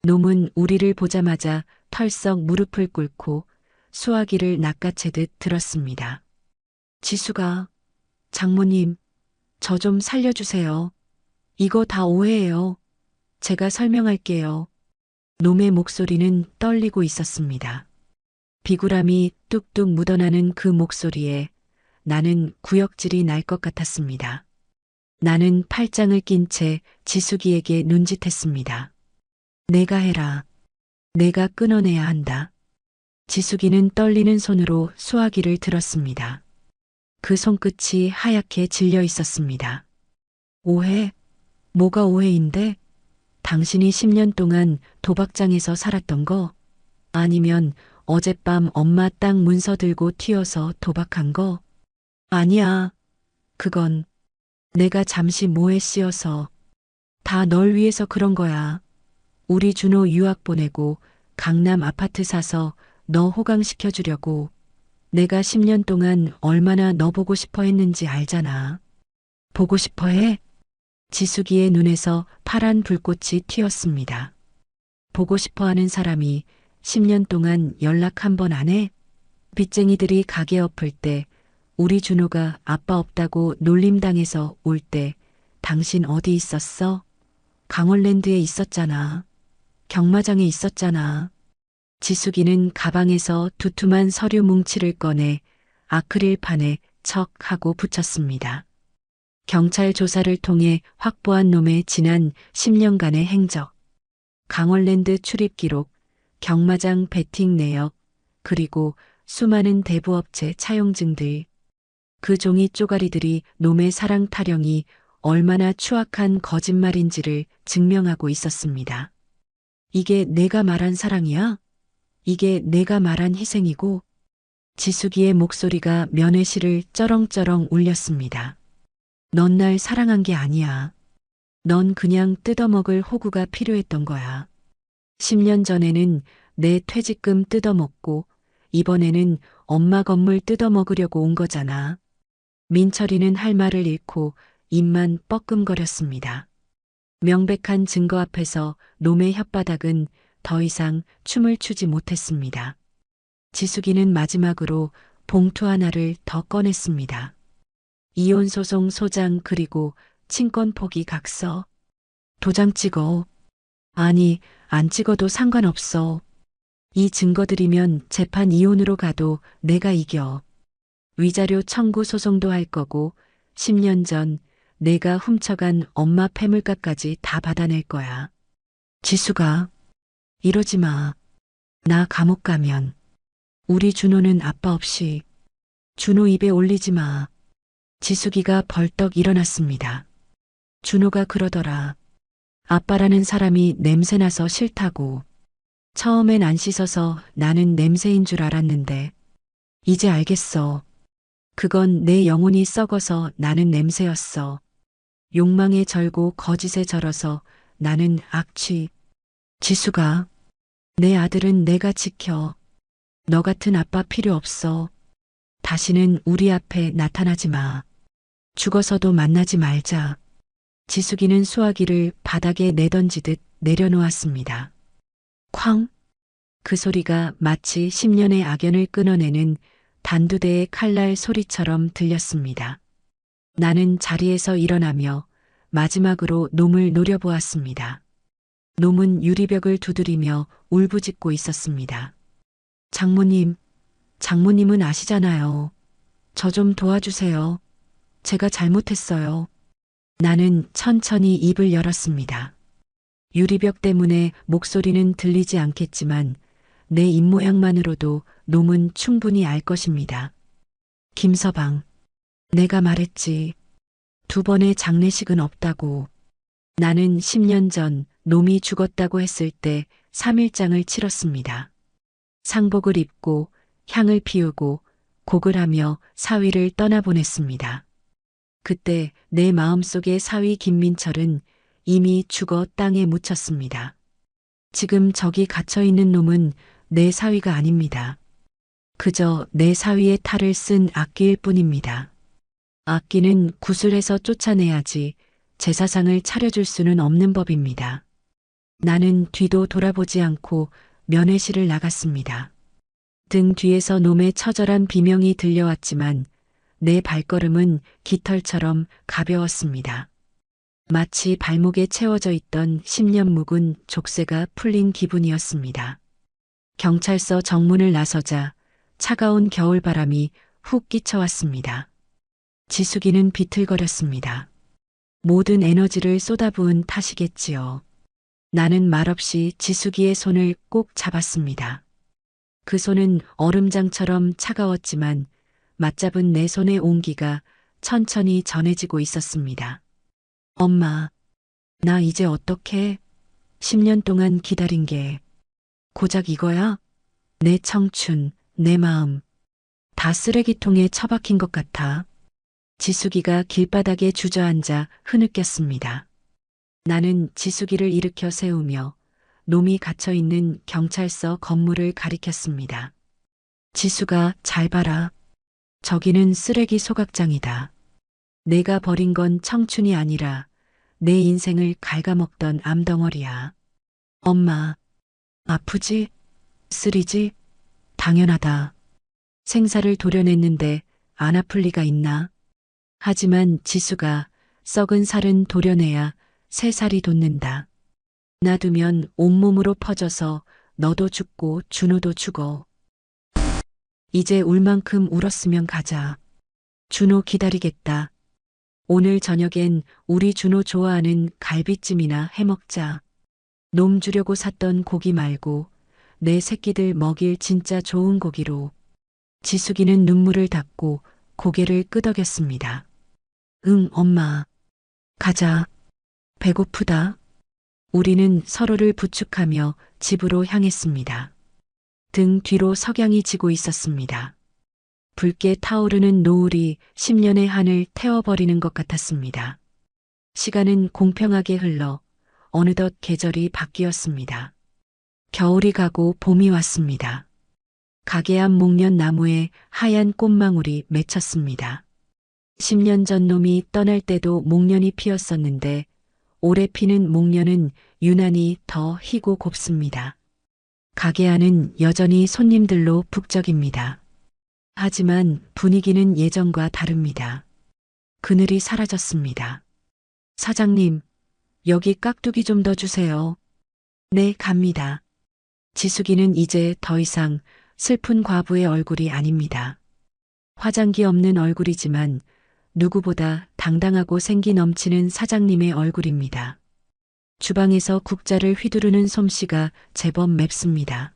놈은 우리를 보자마자 털썩 무릎을 꿇고 수화기를 낚아채듯 들었습니다. 지수가, 장모님, 저 좀 살려주세요. 이거 다 오해예요. 제가 설명할게요. 놈의 목소리는 떨리고 있었습니다. 비굴함이 뚝뚝 묻어나는 그 목소리에 나는 구역질이 날 것 같았습니다. 나는 팔짱을 낀 채 지숙이에게 눈짓했습니다. 내가 해라. 내가 끊어내야 한다. 지숙이는 떨리는 손으로 수화기를 들었습니다. 그 손끝이 하얗게 질려 있었습니다. 오해? 뭐가 오해인데? 당신이 10년 동안 도박장에서 살았던 거? 아니면 어젯밤 엄마 땅 문서 들고 튀어서 도박한 거? 아니야. 그건 내가 잠시 모에 씌어서 다 널 위해서 그런 거야. 우리 준호 유학 보내고 강남 아파트 사서 너 호강시켜 주려고. 내가 10년 동안 얼마나 너 보고 싶어 했는지 알잖아. 보고 싶어 해? 지숙이의 눈에서 파란 불꽃이 튀었습니다. 보고 싶어 하는 사람이 10년 동안 연락 한 번 안 해? 빚쟁이들이 가게 엎을 때, 우리 준호가 아빠 없다고 놀림당해서 올 때, 당신 어디 있었어? 강원랜드에 있었잖아. 경마장에 있었잖아. 지숙이는 가방에서 두툼한 서류 뭉치를 꺼내 아크릴판에 척 하고 붙였습니다. 경찰 조사를 통해 확보한 놈의 지난 10년간의 행적, 강원랜드 출입 기록, 경마장 베팅 내역, 그리고 수많은 대부업체 차용증들. 그 종이 쪼가리들이 놈의 사랑 타령이 얼마나 추악한 거짓말인지를 증명하고 있었습니다. 이게 내가 말한 사랑이야? 이게 내가 말한 희생이고? 지숙이의 목소리가 면회실을 쩌렁쩌렁 울렸습니다. 넌 날 사랑한 게 아니야. 넌 그냥 뜯어먹을 호구가 필요했던 거야. 10년 전에는 내 퇴직금 뜯어먹고 이번에는 엄마 건물 뜯어먹으려고 온 거잖아. 민철이는 할 말을 잃고 입만 뻐끔거렸습니다. 명백한 증거 앞에서 놈의 혓바닥은 더 이상 춤을 추지 못했습니다. 지숙이는 마지막으로 봉투 하나를 더 꺼냈습니다. 이혼소송 소장 그리고 친권 포기 각서. 도장 찍어. 아니, 안 찍어도 상관없어. 이 증거들이면 재판 이혼으로 가도 내가 이겨. 위자료 청구 소송도 할 거고 10년 전 내가 훔쳐간 엄마 패물값까지 다 받아낼 거야. 지수가, 이러지 마. 나 감옥 가면 우리 준호는 아빠 없이. 준호 입에 올리지 마. 지숙이가 벌떡 일어났습니다. 준호가 그러더라. 아빠라는 사람이 냄새나서 싫다고. 처음엔 안 씻어서 나는 냄새인 줄 알았는데 이제 알겠어. 그건 내 영혼이 썩어서 나는 냄새였어. 욕망에 절고 거짓에 절어서 나는 악취. 지수가, 내 아들은 내가 지켜. 너 같은 아빠 필요 없어. 다시는 우리 앞에 나타나지 마. 죽어서도 만나지 말자. 지숙이는 수화기를 바닥에 내던지듯 내려놓았습니다. 쾅! 그 소리가 마치 10년의 악연을 끊어내는 단두대의 칼날 소리처럼 들렸습니다. 나는 자리에서 일어나며 마지막으로 놈을 노려보았습니다. 놈은 유리벽을 두드리며 울부짖고 있었습니다. 장모님, 장모님은 아시잖아요. 저 좀 도와주세요. 제가 잘못했어요. 나는 천천히 입을 열었습니다. 유리벽 때문에 목소리는 들리지 않겠지만 내 입모양만으로도 놈은 충분히 알 것입니다. 김서방, 내가 말했지. 2번의 장례식은 없다고. 나는 10년 전 놈이 죽었다고 했을 때 3일장을 치렀습니다. 상복을 입고 향을 피우고 곡을 하며 사위를 떠나보냈습니다. 그때 내 마음속의 사위 김민철은 이미 죽어 땅에 묻혔습니다. 지금 저기 갇혀있는 놈은 내 사위가 아닙니다. 그저 내 사위의 탈을 쓴 악기일 뿐입니다. 악기는 구슬해서 쫓아내야지 제사상을 차려줄 수는 없는 법입니다. 나는 뒤도 돌아보지 않고 면회실을 나갔습니다. 등 뒤에서 놈의 처절한 비명이 들려왔지만 내 발걸음은 깃털처럼 가벼웠습니다. 마치 발목에 채워져 있던 10년 묵은 족쇄가 풀린 기분이었습니다. 경찰서 정문을 나서자 차가운 겨울바람이 훅 끼쳐왔습니다. 지숙이는 비틀거렸습니다. 모든 에너지를 쏟아부은 탓이겠지요. 나는 말없이 지숙이의 손을 꼭 잡았습니다. 그 손은 얼음장처럼 차가웠지만 맞잡은 내 손의 온기가 천천히 전해지고 있었습니다. 엄마, 나 이제 어떡해? 10년 동안 기다린 게 고작 이거야? 내 청춘, 내 마음, 다 쓰레기통에 처박힌 것 같아. 지숙이가 길바닥에 주저앉아 흐느꼈습니다. 나는 지숙이를 일으켜 세우며 놈이 갇혀 있는 경찰서 건물을 가리켰습니다. 지수가 잘 봐라. 저기는 쓰레기 소각장이다. 내가 버린 건 청춘이 아니라 내 인생을 갉아먹던 암덩어리야. 엄마, 아프지? 쓰리지? 당연하다. 생사를 도려냈는데 안 아플 리가 있나? 하지만 지수가 썩은 살은 도려내야 새 살이 돋는다. 놔두면 온몸으로 퍼져서 너도 죽고 준호도 죽어. 이제 울 만큼 울었으면 가자. 준호 기다리겠다. 오늘 저녁엔 우리 준호 좋아하는 갈비찜이나 해먹자. 놈 주려고 샀던 고기 말고 내 새끼들 먹일 진짜 좋은 고기로. 지숙이는 눈물을 닦고 고개를 끄덕였습니다. 응, 엄마. 가자. 배고프다. 우리는 서로를 부축하며 집으로 향했습니다. 등 뒤로 석양이 지고 있었습니다. 붉게 타오르는 노을이 10년의 한을 태워버리는 것 같았습니다. 시간은 공평하게 흘러 어느덧 계절이 바뀌었습니다. 겨울이 가고 봄이 왔습니다. 가게 앞 목련 나무에 하얀 꽃망울이 맺혔습니다. 10년 전 놈이 떠날 때도 목련이 피었었는데 올해 피는 목련은 유난히 더 희고 곱습니다. 가게 안은 여전히 손님들로 북적입니다. 하지만 분위기는 예전과 다릅니다. 그늘이 사라졌습니다. 사장님, 여기 깍두기 좀 더 주세요. 네, 갑니다. 지숙이는 이제 더 이상 슬픈 과부의 얼굴이 아닙니다. 화장기 없는 얼굴이지만 누구보다 당당하고 생기 넘치는 사장님의 얼굴입니다. 주방에서 국자를 휘두르는 솜씨가 제법 맵습니다.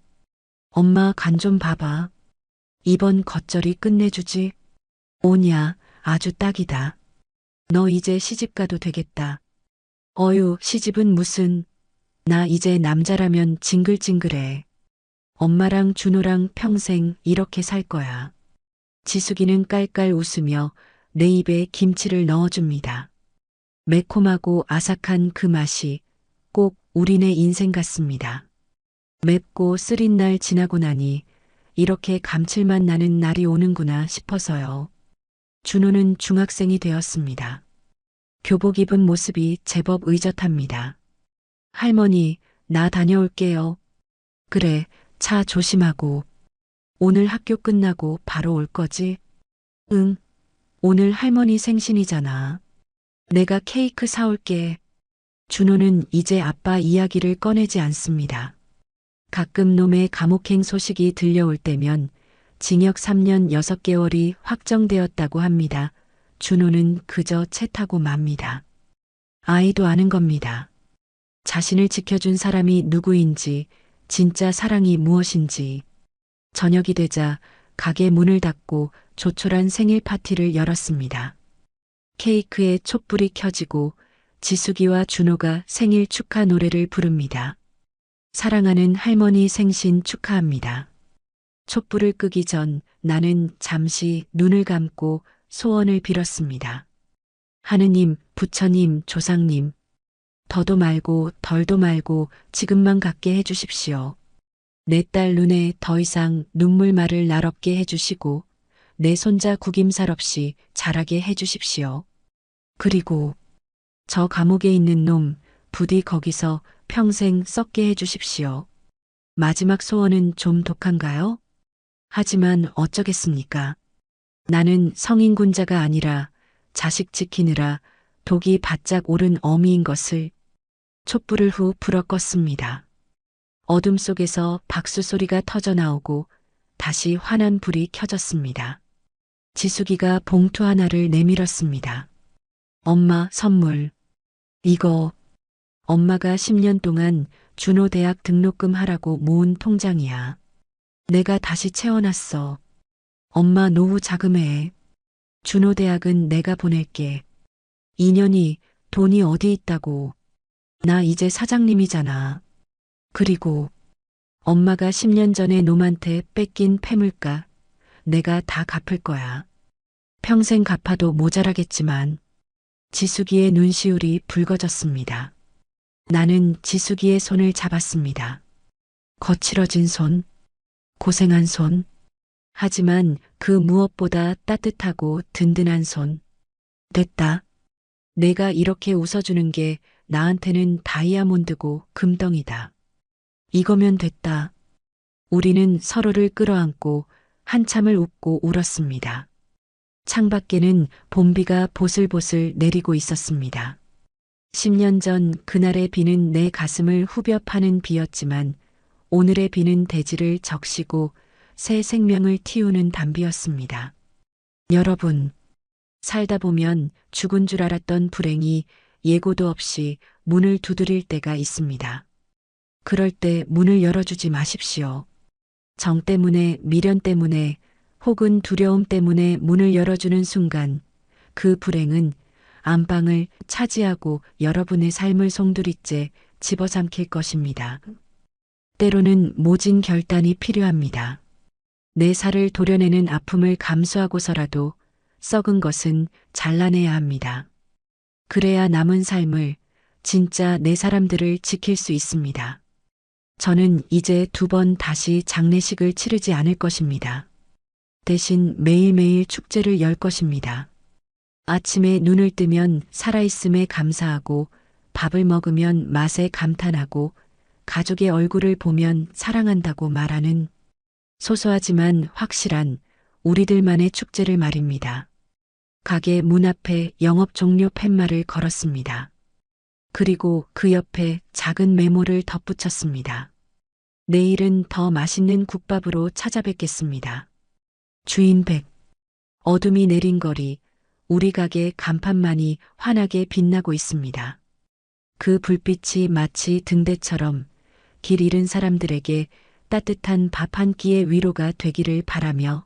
엄마 간 좀 봐봐. 이번 겉절이 끝내주지. 오냐, 아주 딱이다. 너 이제 시집 가도 되겠다. 어휴, 시집은 무슨. 나 이제 남자라면 징글징글해. 엄마랑 준호랑 평생 이렇게 살 거야. 지숙이는 깔깔 웃으며 내 입에 김치를 넣어줍니다. 매콤하고 아삭한 그 맛이 꼭 우리네 인생 같습니다. 맵고 쓰린 날 지나고 나니 이렇게 감칠맛 나는 날이 오는구나 싶어서요. 준호는 중학생이 되었습니다. 교복 입은 모습이 제법 의젓합니다. 할머니, 나 다녀올게요. 그래, 차 조심하고. 오늘 학교 끝나고 바로 올 거지? 응. 오늘 할머니 생신이잖아. 내가 케이크 사올게. 준호는 이제 아빠 이야기를 꺼내지 않습니다. 가끔 놈의 감옥행 소식이 들려올 때면 징역 3년 6개월이 확정되었다고 합니다. 준호는 그저 채 타고 맙니다. 아이도 아는 겁니다. 자신을 지켜준 사람이 누구인지, 진짜 사랑이 무엇인지. 저녁이 되자 가게 문을 닫고 조촐한 생일 파티를 열었습니다. 케이크에 촛불이 켜지고 지숙이와 준호가 생일 축하 노래를 부릅니다. 사랑하는 할머니 생신 축하합니다. 촛불을 끄기 전 나는 잠시 눈을 감고 소원을 빌었습니다. 하느님, 부처님, 조상님, 더도 말고 덜도 말고 지금만 갖게 해주십시오. 내 딸 눈에 더 이상 눈물말을 날 없게 해주시고 내 손자 구김살 없이 자라게 해주십시오. 그리고 저 감옥에 있는 놈 부디 거기서 평생 썩게 해주십시오. 마지막 소원은 좀 독한가요? 하지만 어쩌겠습니까? 나는 성인군자가 아니라 자식 지키느라 독이 바짝 오른 어미인 것을. 촛불을 후 불어 껐습니다. 어둠 속에서 박수 소리가 터져 나오고 다시 환한 불이 켜졌습니다. 지숙이가 봉투 하나를 내밀었습니다. 엄마 선물. 이거 엄마가 10년 동안 준호 대학 등록금 하라고 모은 통장이야. 내가 다시 채워놨어. 엄마 노후 자금에. 준호 대학은 내가 보낼게. 2년이 돈이 어디 있다고. 나 이제 사장님이잖아. 그리고 엄마가 10년 전에 놈한테 뺏긴 패물가 내가 다 갚을 거야. 평생 갚아도 모자라겠지만. 지숙이의 눈시울이 붉어졌습니다. 나는 지숙이의 손을 잡았습니다. 거칠어진 손, 고생한 손. 하지만 그 무엇보다 따뜻하고 든든한 손. 됐다. 내가 이렇게 웃어주는 게 나한테는 다이아몬드고 금덩이다. 이거면 됐다. 우리는 서로를 끌어안고 한참을 웃고 울었습니다. 창밖에는 봄비가 보슬보슬 내리고 있었습니다. 10년 전 그날의 비는 내 가슴을 후벼 파는 비였지만 오늘의 비는 대지를 적시고 새 생명을 틔우는 담비였습니다. 여러분, 살다 보면 죽은 줄 알았던 불행이 예고도 없이 문을 두드릴 때가 있습니다. 그럴 때 문을 열어주지 마십시오. 정 때문에, 미련 때문에, 혹은 두려움 때문에 문을 열어주는 순간 그 불행은 안방을 차지하고 여러분의 삶을 송두리째 집어삼킬 것입니다. 때로는 모진 결단이 필요합니다. 내 살을 도려내는 아픔을 감수하고서라도 썩은 것은 잘라내야 합니다. 그래야 남은 삶을, 진짜 내 사람들을 지킬 수 있습니다. 저는 이제 2번 다시 장례식을 치르지 않을 것입니다. 대신 매일매일 축제를 열 것입니다. 아침에 눈을 뜨면 살아있음에 감사하고 밥을 먹으면 맛에 감탄하고 가족의 얼굴을 보면 사랑한다고 말하는 소소하지만 확실한 우리들만의 축제를 말입니다. 가게 문 앞에 영업 종료 팻말을 걸었습니다. 그리고 그 옆에 작은 메모를 덧붙였습니다. 내일은 더 맛있는 국밥으로 찾아뵙겠습니다. 주인 백. 어둠이 내린 거리, 우리 가게 간판만이 환하게 빛나고 있습니다. 그 불빛이 마치 등대처럼 길 잃은 사람들에게 따뜻한 밥 한 끼의 위로가 되기를 바라며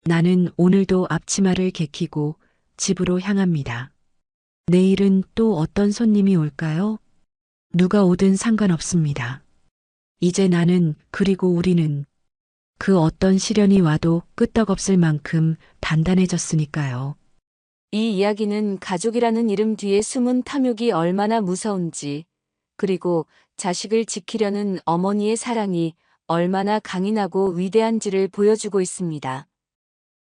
나는 오늘도 앞치마를 개키고 집으로 향합니다. 내일은 또 어떤 손님이 올까요? 누가 오든 상관없습니다. 이제 나는, 그리고 우리는 그 어떤 시련이 와도 끄떡없을 만큼 단단해졌으니까요. 이 이야기는 가족이라는 이름 뒤에 숨은 탐욕이 얼마나 무서운지, 그리고 자식을 지키려는 어머니의 사랑이 얼마나 강인하고 위대한지를 보여주고 있습니다.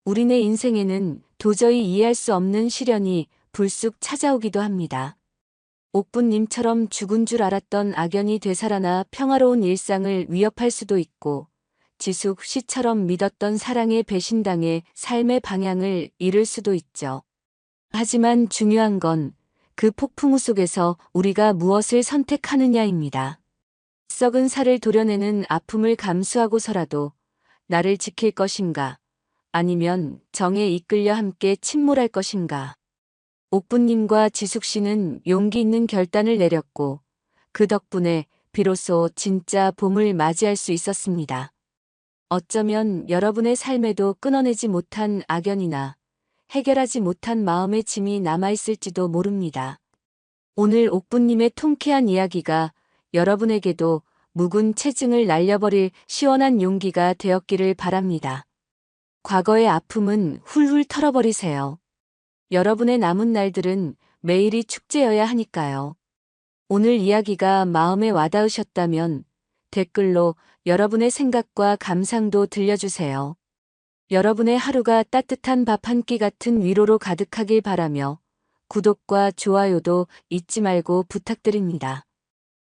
우리네 인생에는 도저히 이해할 수 없는 시련이 불쑥 찾아오기도 합니다. 옥부님처럼 죽은 줄 알았던 악연이 되살아나 평화로운 일상을 위협할 수도 있고, 지숙 씨처럼 믿었던 사랑에 배신당해 삶의 방향을 잃을 수도 있죠. 하지만 중요한 건 그 폭풍우 속에서 우리가 무엇을 선택하느냐입니다. 썩은 살을 도려내는 아픔을 감수하고서라도 나를 지킬 것인가, 아니면 정에 이끌려 함께 침몰할 것인가. 옥부님과 지숙 씨는 용기 있는 결단을 내렸고 그 덕분에 비로소 진짜 봄을 맞이할 수 있었습니다. 어쩌면 여러분의 삶에도 끊어내지 못한 악연이나 해결하지 못한 마음의 짐이 남아있을지도 모릅니다. 오늘 옥부님의 통쾌한 이야기가 여러분에게도 묵은 체증을 날려버릴 시원한 용기가 되었기를 바랍니다. 과거의 아픔은 훌훌 털어버리세요. 여러분의 남은 날들은 매일이 축제여야 하니까요. 오늘 이야기가 마음에 와닿으셨다면 댓글로 여러분의 생각과 감상도 들려주세요. 여러분의 하루가 따뜻한 밥 한 끼 같은 위로로 가득하길 바라며 구독과 좋아요도 잊지 말고 부탁드립니다.